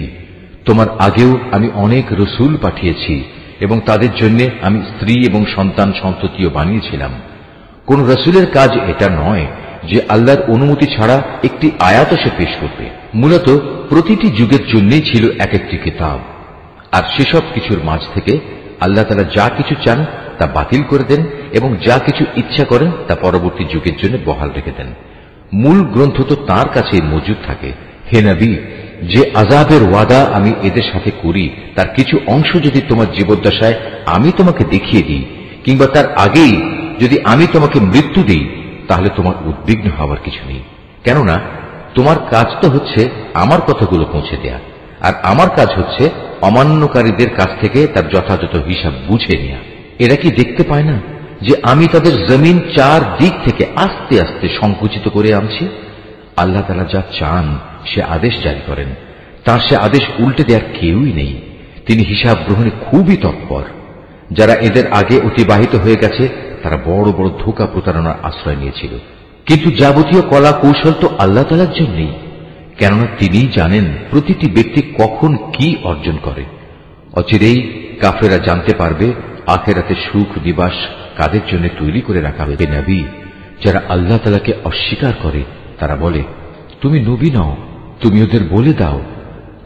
তোমার আগেও আমি অনেক রসুল পাঠিয়েছি এবং তাদের জন্য আমি স্ত্রী এবং সন্তান সন্ততিও বানিয়েছিলাম। কোন রসুলের কাজ এটা নয় যে আল্লাহর অনুমতি ছাড়া একটি আয়াত সে পেশ করবে। মূলত প্রতিটি যুগের জন্যই ছিল এক একটি কিতাব, আর সেসব কিছুর মাঝ থেকে আল্লাহ তাআলা যা কিছু চান তা বাতিল করে দেন এবং যা কিছু ইচ্ছা করেন তা পরবর্তী যুগের জন্য বহাল রেখে দেন। মূল গ্রন্থ তো তার কাছেই মজুদ থাকে। হে নবী, যে আযাবের ওয়াদা আমি এদের সাথে করি তার কিছু অংশ যদি তোমার জীবদ্দশায় আমি তোমাকে দেখিয়ে দিই কিংবা তার আগেই যদি আমি তোমাকে মৃত্যু দিই তাহলে তোমার উদ্বিগ্ন হওয়ার কিছু নেই, কেননা তোমার কাজ তো হচ্ছে আমার কথাগুলো পৌঁছে দেয়া, আর আমার কাজ হচ্ছে অমান্যকারীদের কাছ থেকে তার যথাযথ হিসাব বুঝে নেয়া। এরা কি দেখতে পায় না যে আমি তাদের জমিন চার দিক থেকে আস্তে আস্তে সংকুচিত করে আনছি? আল্লাহ তাআলা যা চান সে আদেশ জারি করেন, তার সে আদেশ উল্টে দেওয়ার কেউই নেই। তিনি হিসাব গ্রহণে খুবই তৎপর। যারা এদের আগে অতিবাহিত হয়ে গেছে তারা বড় বড় ধোঁকা প্রতারণার আশ্রয় নিয়েছিল, কিন্তু যাবতীয় কলা কৌশল তো আল্লাহ তাআলার জন্যই, কেননা তিনিই জানেন প্রতিটি ব্যক্তি কখন কি অর্জন করে। অচিরেই কাফেরা জানতে পারবে আখিরাতে সুখ নিবাস কাদের জন্য তৈরি করে রাখা হবে। নবী, যারা আল্লাহ তাআলাকে অস্বীকার করে তারা বলে, তুমি নবী নও, তুমি ওদের বলে দাও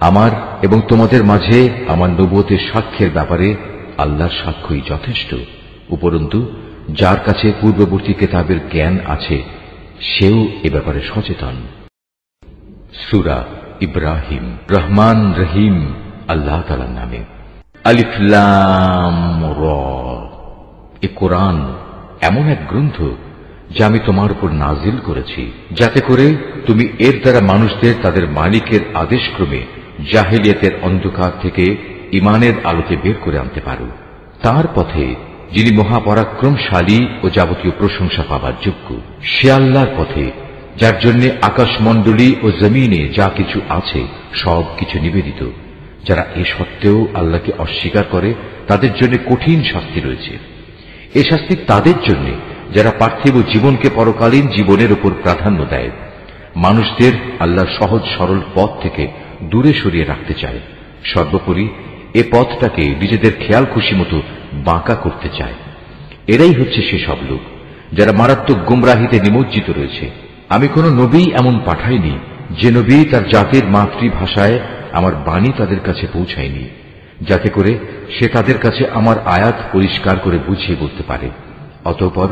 আমার এবং তোমাদের মাঝে আমার নবুয়তের সাক্ষ্যের ব্যাপারে আল্লাহর সাক্ষ্যই যথেষ্ট। উপরন্তু যার কাছে পূর্ববর্তী কিতাবের জ্ঞান আছে সেও এ ব্যাপারে সচেতন। সূরা ইব্রাহিম। রহমান রহিম আল্লাহ তাআলার নামে। আলিফ লাম রা। এ কোরআন এমন এক গ্রন্থ যা আমি তোমার উপর নাজিল করেছি যাতে করে তুমি এর দ্বারা মানুষদের তাদের মালিকের আদেশক্রমে জাহেলিয়াতের অন্ধকার থেকে ঈমানের আলোতে বের করে আনতে পারো, তার পথে যিনি মহাপরাক্রমশালী ও যাবতীয় প্রশংসা পাবার যোগ্য। সে আল্লাহর পথে যার জন্য আকাশমণ্ডলী ও জমিনে যা কিছু আছে সব কিছু নিবেদিত। যারা এ সত্ত্বেও আল্লাহকে অস্বীকার করে তাদের জন্য কঠিন শাস্তি রয়েছে। এ শাস্তি তাদের জন্য যারা পার্থিব জীবনকে পরকালীন জীবনের উপর প্রাধান্য দেয়, মানুষদের আল্লাহর সহজ সরল পথ থেকে দূরে সরিয়ে রাখতে চায়। সর্বোপরি এ পথটাকে নিজেদের খেয়াল খুশি মতো বাঁকা করতে চায়। এরাই হচ্ছে সেসব লোক যারা মারাত্মক গুমরাহিতে নিমজ্জিত রয়েছে। আমি কোন নবী এমন পাঠাইনি যে নবী তার জাতির মাতৃভাষায় আমার বাণী তাদের কাছে পৌঁছায়নি, যাতে করে সে তাদের কাছে আমার আয়াত পরিষ্কার করে বুঝিয়ে বলতে পারে। অতঃপর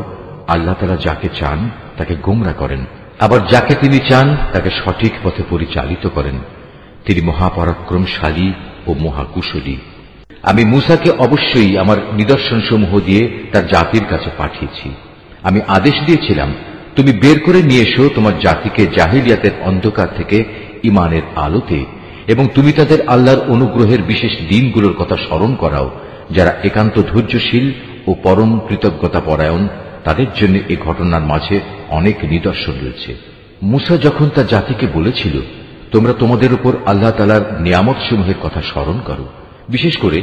আল্লাহ তাআলা যাকে চান তাকে গোমরা করেন, আবার যাকে তিনি চান তাকে সঠিক পথে পরিচালিত করেন। তিনি মহাপরাক্রমশালী ও মহাকুশলী। আমি মূসাকে অবশ্যই আমার নিদর্শনসমূহ দিয়ে তার জাতির কাছে পাঠিয়েছি। আমি আদেশ দিয়েছিলাম, তুমি বের করে নিয়ে এসো তোমার জাতিকে জাহিলিয়াতের অন্ধকার থেকে ঈমানের আলোতে, এবং তুমি তাদের আল্লাহর অনুগ্রহের বিশেষ দিনগুলোর কথা স্মরণ করাও। যারা একান্ত ধৈর্যশীল ও পরম কৃতজ্ঞতা পরায়ণ তাদের জন্য এ ঘটনার মাঝে অনেক নিদর্শন রয়েছে। মূসা যখন তার জাতিকে বলেছিল, তোমরা তোমাদের উপর আল্লাহ তাআলার নিয়ামত সমূহের কথা স্মরণ করো, বিশেষ করে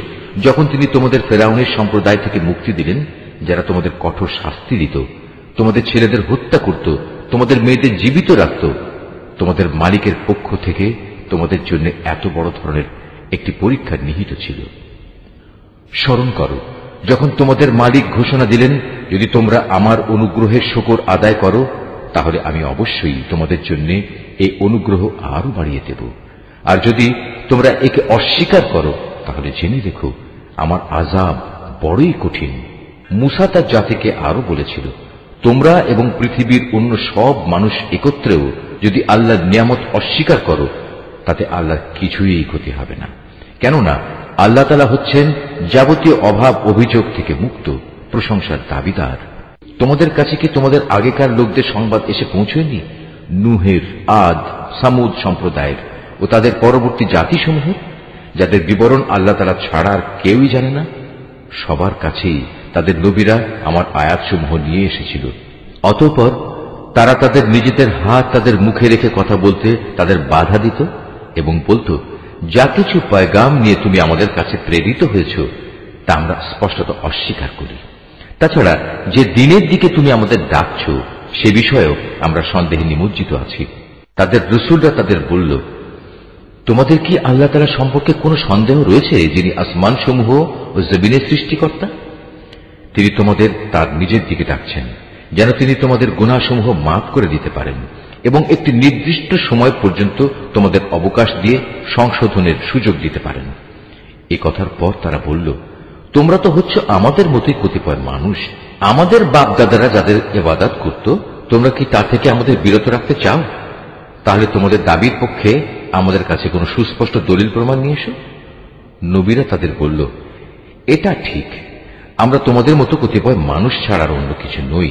যখন তিনি তোমাদের ফেরাউনের সম্প্রদায় থেকে মুক্তি দিলেন, যারা তোমাদের কঠোর শাস্তি দিত, তোমাদের ছেলেদের হত্যা করত, তোমাদের মেয়েদের জীবিত রাখত, তোমাদের মালিকের পক্ষ থেকে তোমাদের জন্য এত বড় ধরনের একটি পরীক্ষা নিহিত ছিল। স্মরণ করো যখন তোমাদের মালিক ঘোষণা দিলেন, যদি তোমরা আমার অনুগ্রহের শুকর আদায় করো তাহলে আমি অবশ্যই তোমাদের জন্য এই অনুগ্রহ আরো বাড়িয়ে দেব। আর যদি তোমরা একে অস্বীকার করো তাহলে জেনে রেখো আমার আযাব বড়ই কঠিন। মূসা তার জাতিকে আরো বলেছিল, তোমরা এবং পৃথিবীর অন্য সব মানুষ একত্রেও যদি আল্লাহর নিয়ামত অস্বীকার করো তাতে আল্লাহর কিছুই ক্ষতি হবে না, কেননা আল্লাহ তাআলা হচ্ছেন যাবতীয় অভাব অভিযোগ থেকে মুক্ত, প্রশংসার দাবিদার। তোমাদের কাছে কি তোমাদের আগেকার লোকদের সংবাদ এসে পৌঁছয়নি? নূহের, আদ, সামুদ সম্প্রদায়ের ও তাদের পরবর্তী জাতিসমূহের, যাদের বিবরণ আল্লাহ তাআলা ছাড়া আর কেউই জানে না। সবার কাছেই তাদের নবীরা আমার আয়াতসমূহ নিয়ে এসেছিল। অতঃপর তারা তাদের নিজেদের হাত তাদের মুখে রেখে কথা বলতে তাদের বাধা দিত এবং বলত, যা কিছু পয়গাম নিয়ে তুমি আমাদের কাছে প্রেরিত হয়েছ তা আমরা স্পষ্টত অস্বীকার করি। তাছাড়া যে দিনের দিকে তুমি আমাদের ডাকছ সে বিষয়েও আমরা সন্দেহে নিমজ্জিত আছি। তাদের রসুলরা তাদের বলল, তোমাদের কি আল্লাহ তাআলা সম্পর্কে কোনো সন্দেহ রয়েছে, যিনি আসমান সমূহ ও জমিনের সৃষ্টিকর্তা? তিনি তোমাদের তার নিজের দিকে ডাকছেন যেন তিনি তোমাদের গুনাহসমূহ মাফ করে দিতে পারেন এবং একটি নির্দিষ্ট সময় পর্যন্ত তোমাদের অবকাশ দিয়ে সংশোধনের সুযোগ দিতে পারেন। এ কথার পর তারা বলল, তোমরা তো হচ্ছে আমাদের মতোই কতিপয় মানুষ। আমাদের বাপ দাদারা যাদের ইবাদত করত তোমরা কি তা থেকে আমাদের বিরত রাখতে চাও? তাহলে তোমাদের দাবির পক্ষে আমাদের কাছে কোনো সুস্পষ্ট দলিল প্রমাণ নিয়ে এসো। নবীরা তাদের বলল, এটা ঠিক, আমরা তোমাদের মতো কতিপয় মানুষ ছাড়ার অন্য কিছু নই,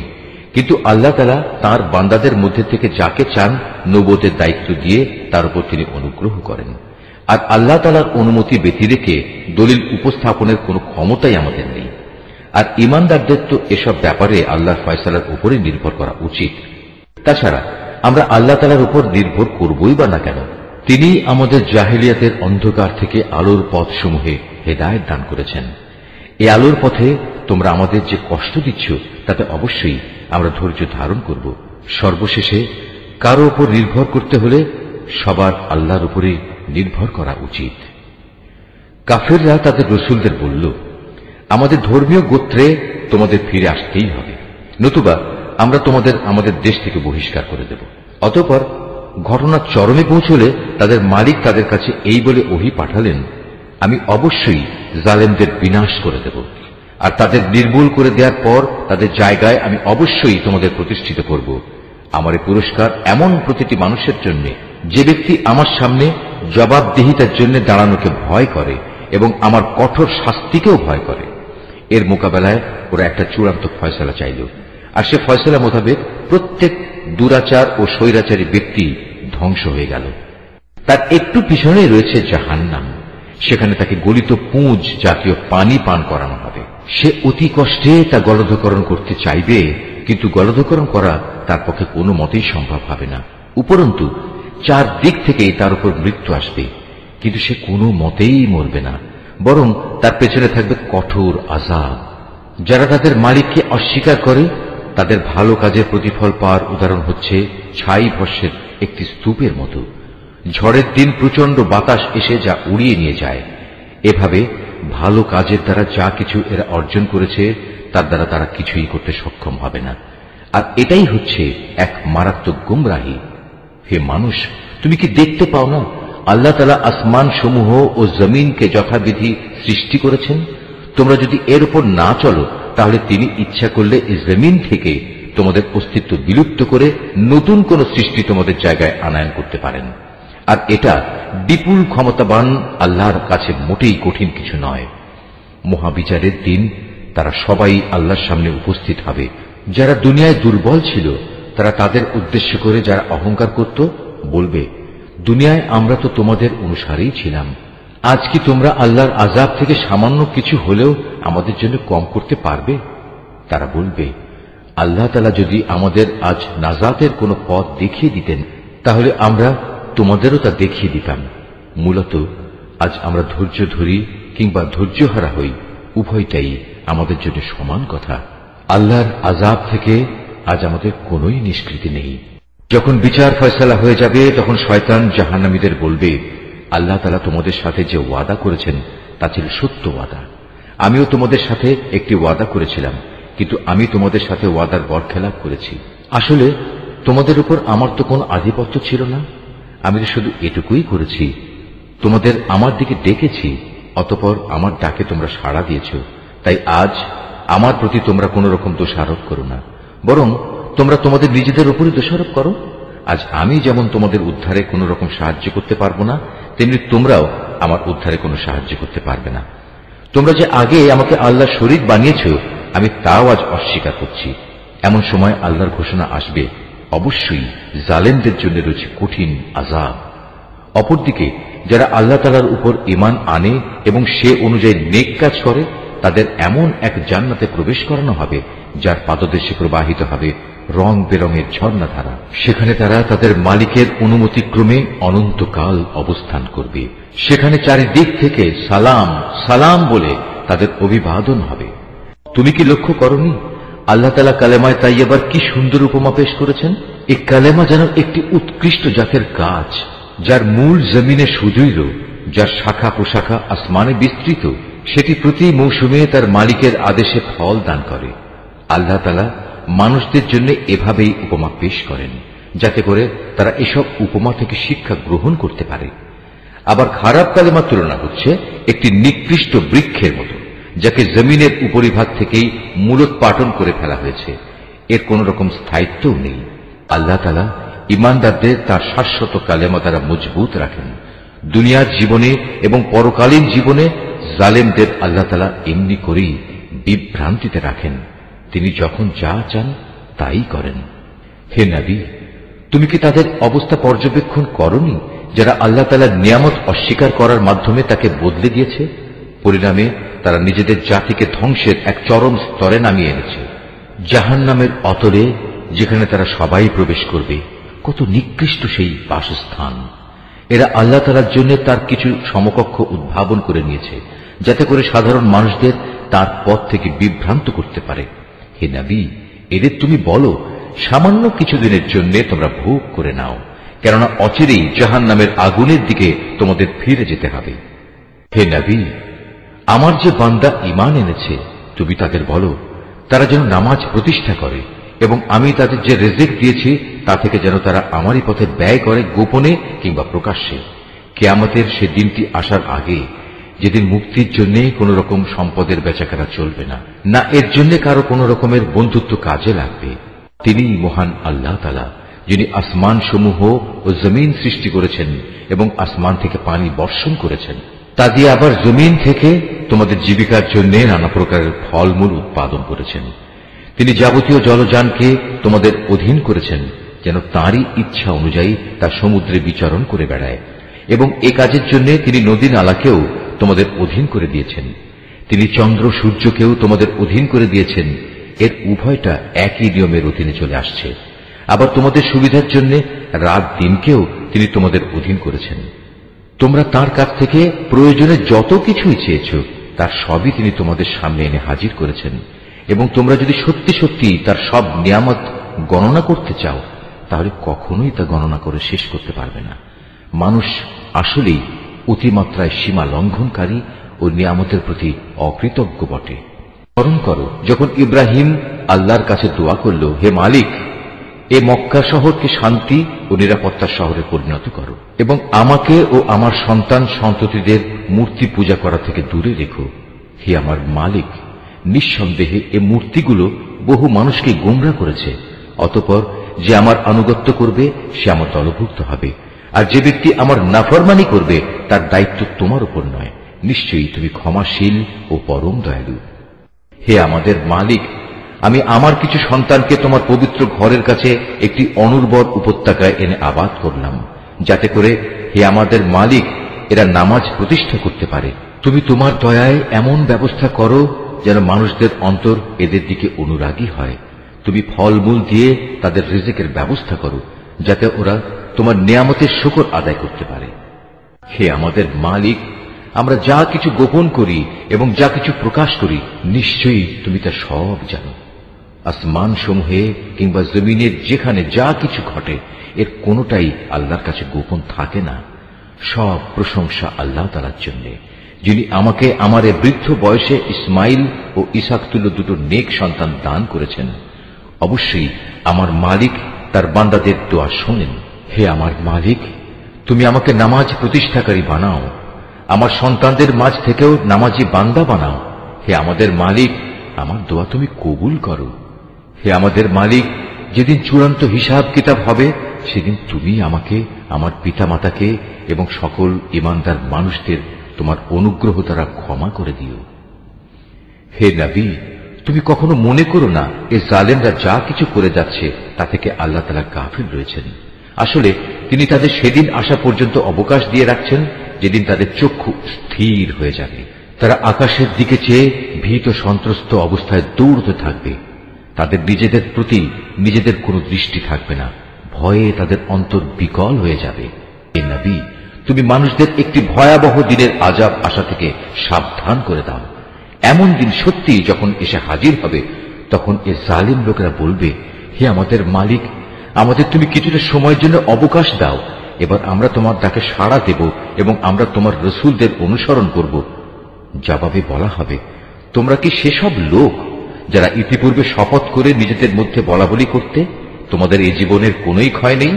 কিন্তু আল্লাহ তাআলা তাঁর বান্দাদের মধ্যে থেকে যাকে চান নবুয়তের দায়িত্ব দিয়ে তার উপর তিনি অনুগ্রহ করেন। আর আল্লাহ তাআলার অনুমতি ব্যতিরেকে দলিল উপস্থাপনের কোনো ক্ষমতাই আমাদের নেই। আর ঈমানদারদের তো এসব ব্যাপারে আল্লাহর ফয়সালার উপরে নির্ভর করা উচিত। তাছাড়া আমরা আল্লাহ তাআলার উপর নির্ভর করবই বা না কেন? তিনি আমাদের জাহেলিয়াতের অন্ধকার থেকে আলোর পথসমূহে হেদায়েত দান করেছেন। এই আলোর পথে তোমরা আমাদের যে কষ্ট দিচ্ছ তাতে অবশ্যই আমরা ধৈর্য ধারণ করব। সর্বশেষে কারো উপর নির্ভর করতে হলে সবার আল্লাহর উপরে নির্ভর করা উচিত। কাফেররা তাদের রসুলদের বলল, আমাদের ধর্মীয় গোত্রে তোমাদের ফিরে আসতেই হবে, নতুবা আমরা তোমাদের আমাদের দেশ থেকে বহিষ্কার করে দেব। অতঃপর ঘটনা চরমে পৌঁছলে তাদের মালিক তাদের কাছে এই বলে ওহী পাঠালেন, আমি অবশ্যই জালেমদের বিনাশ করে দেব, আর তাদের নির্মূল করে দেওয়ার পর তাদের জায়গায় আমি অবশ্যই তোমাদের প্রতিষ্ঠিত করব। আমার এই পুরস্কার এমন প্রতিটি মানুষের জন্য যে ব্যক্তি আমার সামনে জবাবদিহিতার জন্য দাঁড়ানোকে ভয় করে এবং আমার কঠোর শাস্তিকেও ভয় করে। এর মোকাবেলায় ওরা একটা চূড়ান্ত ফয়সালা চাইল, আর সে ফয়সালা মোতাবেক প্রত্যেক দুরাচার ও স্বৈরাচারী ব্যক্তি ধ্বংস হয়ে গেল। তার একটু পিছনেই রয়েছে জাহান্নাম, সেখানে তাকে গলিত পুঁজ জাতীয় পানি পান করানো হবে। সে অতি কষ্টে তা গলধকরণ করতে চাইবে, কিন্তু গলধকরণ করা তার পক্ষে কোনো মতেই সম্ভব হবে না। উপরন্তু চার দিক থেকেই তার উপর মৃত্যু আসবে, কিন্তু সে কোনো মতেই মরবে না, বরং তার পেছনে থাকবে কঠোর আযাব। যারা তাদের মালিককে অস্বীকার করে তাদের ভালো কাজের প্রতিফল পাওয়ার উদাহরণ হচ্ছে ছাই ভস্মের একটি স্তূপের মতো। ঝড়ের দিন প্রচন্ড বাতাস এসে যা উড়িয়ে নিয়ে যায়। এভাবে ভালো কাজের দ্বারা যা কিছু এরা অর্জন করেছে তার দ্বারা তারা কিছুই করতে সক্ষম হবে না। আর এটাই হচ্ছে এক মারাত্মক গুমরাহি। হে মানুষ, তুমি কি দেখতে পাও না আল্লাহ তাআলা আসমান সমূহ ও জমিনকে যথাবিধি সৃষ্টি করেছেন? তোমরা যদি এর উপর না চলো তাহলে তিনি ইচ্ছা করলে এই জমিন থেকে তোমাদের অস্তিত্ব বিলুপ্ত করে নতুন কোন সৃষ্টি তোমাদের জায়গায় আনায়ন করতে পারেন। আর এটা বিপুল ক্ষমতাবান আল্লাহর কাছে মোটেই কঠিন কিছু নয়। মহাবিচারের দিন তারা সবাই আল্লাহর সামনে উপস্থিত হবে। যারা দুনিয়ায় দুর্বল ছিল তারা তাদের উদ্দেশ্য করে যারা অহংকার করত বলবে, দুনিয়ায় আমরা তো তোমাদের অনুসারেই ছিলাম, আজ কি তোমরা আল্লাহর আযাব থেকে সামান্য কিছু হলেও আমাদের জন্য কম করতে পারবে? তারা বলবে, আল্লাহ তাআলা যদি আমাদের আজ নাজাতের কোনো পথ দেখিয়ে দিতেন তাহলে আমরা তোমাদেরও তা দেখিয়ে দিতাম। মূলত আজ আমরা ধৈর্য ধরি কিংবা ধৈর্যহারা হই, উভয়টাই আমাদের জন্য সমান কথা। আল্লাহর আযাব থেকে আজ আমাদের কোনোই নিষ্কৃতি নেই। যখন বিচার ফয়সালা হয়ে যাবে তখন শয়তান জাহান্নামীদের বলবে, আল্লাহ তাআলা তোমাদের সাথে যে ওয়াদা করেছেন তা ছিল সত্য ওয়াদা। আমিও তোমাদের সাথে একটি ওয়াদা করেছিলাম, কিন্তু আমি তোমাদের সাথে ওয়াদার বরখেলাপ করেছি। আসলে তোমাদের উপর আমার তো কোনো আধিপত্য ছিল না, আমি তো শুধু এটুকুই করেছি, তোমাদের আমার দিকে ডেকেছি, অতঃপর আমার ডাকে তোমরা সাড়া দিয়েছ। তাই আজ আমার প্রতি তোমরা কোন রকম দোষারোপ করো না, বরং তোমরা তোমাদের নিজেদের উপরই দোষারোপ করো। আজ আমি যেমন তোমাদের উদ্ধারে কোন রকম সাহায্য করতে পারবো না, তেমনি তোমরাও আমার উদ্ধারে কোনো সাহায্য করতে পারবে না। তোমরা যে আগে আমাকে আল্লাহ শরীক বানিয়েছ, আমি তাও আজ অস্বীকার করছি। এমন সময় আল্লাহর ঘোষণা আসবে, অবশ্যই জালেমদের জন্য রয়েছে কঠিন আযাব। অপরদিকে যারা আল্লাহ তাআলার উপর ঈমান আনে এবং সে অনুযায়ী নেক কাজ করে, তাদের এমন এক জান্নাতে প্রবেশ করানো হবে যার পাদদেশে প্রবাহিত হবে রং বেরঙের ঝর্ণাধারা। সেখানে তারা তাদের মালিকের অনুমতিক্রমে অনন্তকাল অবস্থান করবে। সেখানে চারিদিক থেকে সালাম সালাম বলে তাদের অভিবাদন হবে। তুমি কি লক্ষ্য করনি আল্লাহ তাআলা কালেমায়ে তাইয়্যিবার কি সুন্দর উপমা পেশ করেছেন? এই কালেমা যেন একটি উৎকৃষ্ট জাতের গাছ, যার মূল জমিনে সুদৃঢ়, যার শাখা প্রশাখা আসমানে বিস্তৃত। সেটি প্রতি মৌসুমে তার মালিকের আদেশে ফল দান করে। আল্লাহ তাআলা মানুষদের জন্য এভাবেই উপমা পেশ করেন, যাতে করে তারা এসব উপমা থেকে শিক্ষা গ্রহণ করতে পারে। আবার খারাপ কালেমার তুলনা হচ্ছে একটি নিকৃষ্ট বৃক্ষের মতো, যাকে জমিনের উপরিভাগ থেকেই মূলোৎপাটন করে ফেলা হয়েছে। এর কোন রকম স্থায়িত্বও নেই। আল্লাহ তাআলা ঈমানদারদের তার শাশ্বত কালেমা দ্বারা মজবুত রাখেন। দুনিয়ার জীবনে এবং পরকালীন জীবনে জালেমদের আল্লাহ তাআলা এমনি করেই বিভ্রান্তিতে রাখেন। তিনি যখন যা চান তাই করেন। হে নবী, তুমি কি তাদের অবস্থা পর্যবেক্ষণ করনি যারা আল্লাহ তাআলার নিয়ামত অস্বীকার করার মাধ্যমে তাকে বদলে দিয়েছে? পরিণামে তারা নিজেদের জাতিকে ধ্বংসের এক চরম স্তরে নামিয়ে এনেছে, জাহান্নামের অতলে, যেখানে তারা সবাই প্রবেশ করবে। কত নিকৃষ্ট সেই বাসস্থান! এরা আল্লাহ তাআলার জন্য তার কিছু সমকক্ষ উদ্ভাবন করে নিয়েছে, যাতে করে সাধারণ মানুষদের তার পথ থেকে বিভ্রান্ত করতে পারে। হে নবী, এদের তুমি বলো, সামান্য কিছুদিনের জন্য তোমরা ভোগ করে নাও, কেননা অচিরেই জাহান্নামের আগুনের দিকে তোমাদের ফিরে যেতে হবে। হে নবী, আমার যে বান্দা ঈমান এনেছে, তুমি তাদের বলো তারা যেন নামাজ প্রতিষ্ঠা করে এবং আমি তাদের যে রিজিক দিয়েছি তা থেকে যেন তারা আমারই পথে ব্যয় করে, গোপনে কিংবা প্রকাশ্যে। কিয়ামতের সে দিনটি আসার আগে, যেদিন মুক্তির জন্য কোন রকম সম্পদের বেচাকেনা চলবে না, না এর জন্য কারো কোন রকমের বন্ধুত্ব কাজে লাগবে। তিনিই মহান আল্লাহ তাআলা, যিনি আসমান সমূহ ও জমিন সৃষ্টি করেছেন এবং আসমান থেকে পানি বর্ষণ করেছেন। তা দিয়ে আবার জমিন থেকে তোমাদের জীবিকার জন্য নানা প্রকারের ফলমূল উৎপাদন করেছেন। তিনি যাবতীয় জলযানকে তোমাদের অধীন করেছেন, যেন তাঁরই ইচ্ছা অনুযায়ী তা সমুদ্রে বিচরণ করে বেড়ায়, এবং এ কাজের জন্য তিনি নদী নালাকেও তোমাদের অধীন করে দিয়েছেন। তিনি চন্দ্র সূর্যকেও তোমাদের অধীন করে দিয়েছেন। এর উভয়টা একই নিয়মের অধীনে চলে আসছে। আবার তোমাদের সুবিধার জন্য রাত দিনকেও তিনি তোমাদের অধীন করেছেন। তোমরা তার কাছ থেকে প্রয়োজনে যত কিছুই চেয়েছ, তার সবই তিনি তোমাদের সামনে এনে হাজির করেছেন। এবং তোমরা যদি সত্যি সত্যি তার সব নিয়ামত গণনা করতে চাও, তাহলে কখনোই তা গণনা করে শেষ করতে পারবে না। মানুষ আসলেই অতিমাত্রায় সীমা লঙ্ঘনকারী ও নিয়ামতের প্রতি অকৃতজ্ঞ বটে। স্মরণ করো, যখন ইব্রাহিম আল্লাহর কাছে দোয়া করল, হে মালিক, এ মক্কা শহরকে শান্তি ও নিরাপত্তার শহরে পরিণত করো এবং আমাকে ও আমার সন্তান সন্ততিদের মূর্তি পূজা করা থেকে দূরে রেখো। হে আমার মালিক, নিঃসন্দেহে এ মূর্তিগুলো বহু মানুষকে গোমরা করেছে। অতঃপর যে আমার আনুগত্য করবে সে আমার দলভুক্ত হবে, আর যে ব্যক্তি আমার নাফরমানি করবে তার দায়িত্ব তোমার উপর নয়। নিশ্চয়ই তুমি ক্ষমাশীল ও পরম দয়ালু। হে আমাদের মালিক, আমি আমার কিছু সন্তানকে তোমার পবিত্র ঘরের কাছে একটি অনুর্বর উপত্যকায় এনে আবাদ করলাম, যাতে করে হে আমাদের মালিক এরা নামাজ প্রতিষ্ঠা করতে পারে। তুমি তোমার দয়ায় এমন ব্যবস্থা করো যেন মানুষদের অন্তর এদের দিকে অনুরাগী হয়। তুমি ফলমূল দিয়ে তাদের রিজিকের ব্যবস্থা করো, যাতে ওরা তোমার নিয়ামতের শুকর আদায় করতে পারে। হে আমাদের মালিক, আমরা যা কিছু গোপন করি এবং যা কিছু প্রকাশ করি, নিশ্চয়ই তুমি তা সব জানো। আসমান সমূহে কিংবা জমিনের যেখানে যা কিছু ঘটে, এর কোনোটাই আল্লাহর কাছে গোপন থাকে না। সব প্রশংসা আল্লাহ তাআলার জন্য, যিনি আমাকে আমার বৃদ্ধ বয়সে ইসমাইল ও ইসহাক তুল্য দুটো নেক সন্তান দান করেছেন। অবশ্যই আমার মালিক তার বান্দাদের দোয়া শোনেন। হে আমার মালিক, তুমি আমাকে নামাজ প্রতিষ্ঠাকারী বানাও, আমার সন্তানদের মাঝ থেকেও নামাজি বান্দা বানাও। হে আমাদের মালিক, আমার দোয়া তুমি কবুল করো। হে আমাদের মালিক, যেদিন চূড়ান্ত হিসাব কিতাব হবে সেদিন তুমি আমাকে, আমার পিতা মাতাকে এবং সকল ঈমানদার মানুষদের তোমার অনুগ্রহ দ্বারা ক্ষমা করে দিও। হে নবী, তুমি কখনো মনে করো না এ জালেমরা যা কিছু করে যাচ্ছে তা থেকে আল্লাহ তাআলা গাফিল রয়েছেন। আসলে তিনি তাদের সেদিন আসা পর্যন্ত অবকাশ দিয়ে রাখছেন যেদিন তাদের চক্ষু স্থির হয়ে যাবে। তারা আকাশের দিকে চেয়ে ভীত সন্ত্রস্ত অবস্থায় দৌড়তে থাকবে। তাদের নিজেদের প্রতি নিজেদের কোনো দৃষ্টি থাকবে না, ভয়ে তাদের অন্তর বিকল হয়ে যাবে। হে নবী, তুমি মানুষদের একটি ভয়াবহ দিনের আযাব আসা থেকে সাবধান করে দাও। এমন দিন সত্যি যখন এসে হাজির হবে, তখন এ জালিম লোকেরা বলবে, হে আমাদের মালিক, আমাদের তুমি কিছুটা সময়ের জন্য অবকাশ দাও, এবার আমরা তোমার ডাকে সাড়া দেব এবং আমরা তোমার রসুলদের অনুসরণ করব। জবাবে বলা হবে, তোমরা কি সেসব লোক যারা ইতিপূর্বে শপথ করে নিজেদের মধ্যে বলাবলি করতে তোমাদের এই জীবনের কোনোই ক্ষয় নেই,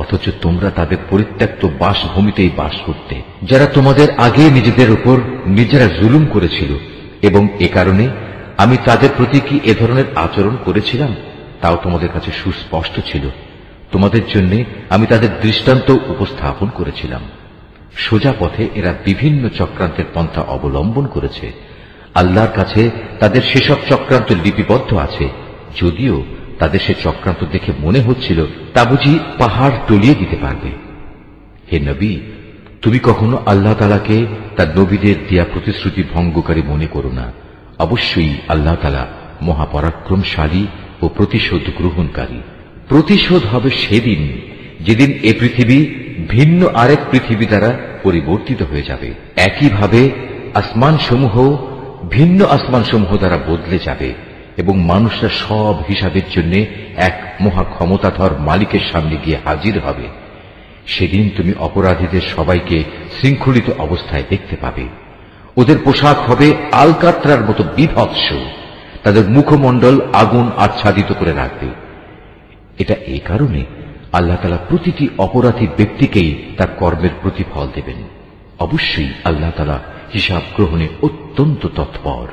অথচ তোমরা তাদের পরিত্যক্ত বাসভূমিতেই বাস করতে, যারা তোমাদের আগে নিজেদের উপর নিজেরা জুলুম করেছিল, এবং এ কারণে আমি তাদের প্রতি কি এ ধরনের আচরণ করেছিলাম তাও তোমাদের কাছে সুস্পষ্ট ছিল। তোমাদের জন্য আমি তাদের দৃষ্টান্ত উপস্থাপন করেছিলাম। সোজা পথে এরা বিভিন্ন চক্রান্তের পন্থা অবলম্বন করেছে। আল্লাহর কাছে তাদের সেসব চক্রান্ত লিপিবদ্ধ আছে, যদিও তাদের সে চক্রান্ত দেখে মনে হচ্ছিল তা বুঝি পাহাড় টলিয়ে দিতে পারবে। হে নবী, তুমি কখনো আল্লাহ তাআলাকে তার নবীদের দেয়া প্রতিশ্রুতি ভঙ্গকারী মনে করো না। অবশ্যই আল্লাহ তাআলা মহাপরাক্রমশালী ও প্রতিশোধ গ্রহণকারী। প্রতিশোধ হবে সেদিন যেদিন এ পৃথিবী ভিন্ন আরেক পৃথিবী দ্বারা পরিবর্তিত হয়ে যাবে। একইভাবে আসমানসমূহ ভিন্ন আসমানসমূহ দ্বারা বদলে যাবে এবং মানুষরা সব হিসাবের জন্য এক মহা ক্ষমতাধর মালিকের সামনে গিয়ে হাজির হবে। সেদিন তুমি অপরাধীদের সবাইকে শৃঙ্খলিত অবস্থায় দেখতে পাবে। ওদের পোশাক হবে আলকাত্রার মতো বিভৎস, তাদের মুখমণ্ডল আগুন আচ্ছাদিত করে রাখবে। এটা এই কারণে আল্লাহ তাআলা প্রতিটি অপরাধী ব্যক্তিকেই তার কর্মের প্রতিফল দেবেন। অবশ্যই আল্লাহ তাআলা হিসাব গ্রহণে অত্যন্ত তৎপর।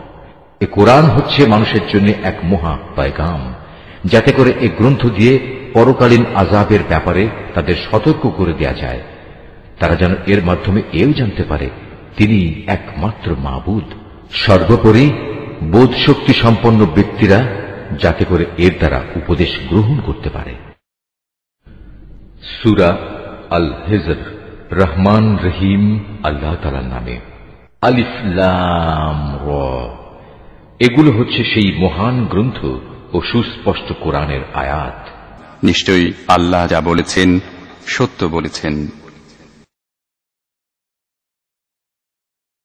এ কোরআন হচ্ছে মানুষের জন্য এক মহা পয়গাম, যাতে করে এ গ্রন্থ দিয়ে পরকালীন আযাবের ব্যাপারে তাদের সতর্ক করে দেয়া যায়। তারা যেন এর মাধ্যমে এও জানতে পারে তিনি একমাত্র মাবুদ। সর্বোপরি বোধশক্তি সম্পন্ন ব্যক্তিরা যাতে করে এর দ্বারা উপদেশ গ্রহণ করতে পারে। সূরা আল হিজর, রহমান রহিম আল্লাহ তাআলার নামে। আলিফ লাম র, এগুলো হচ্ছে সেই মহান গ্রন্থ ও সুস্পষ্ট কোরআনের আয়াত। নিশ্চয়ই আল্লাহ যা বলেছেন সত্য বলেছেন।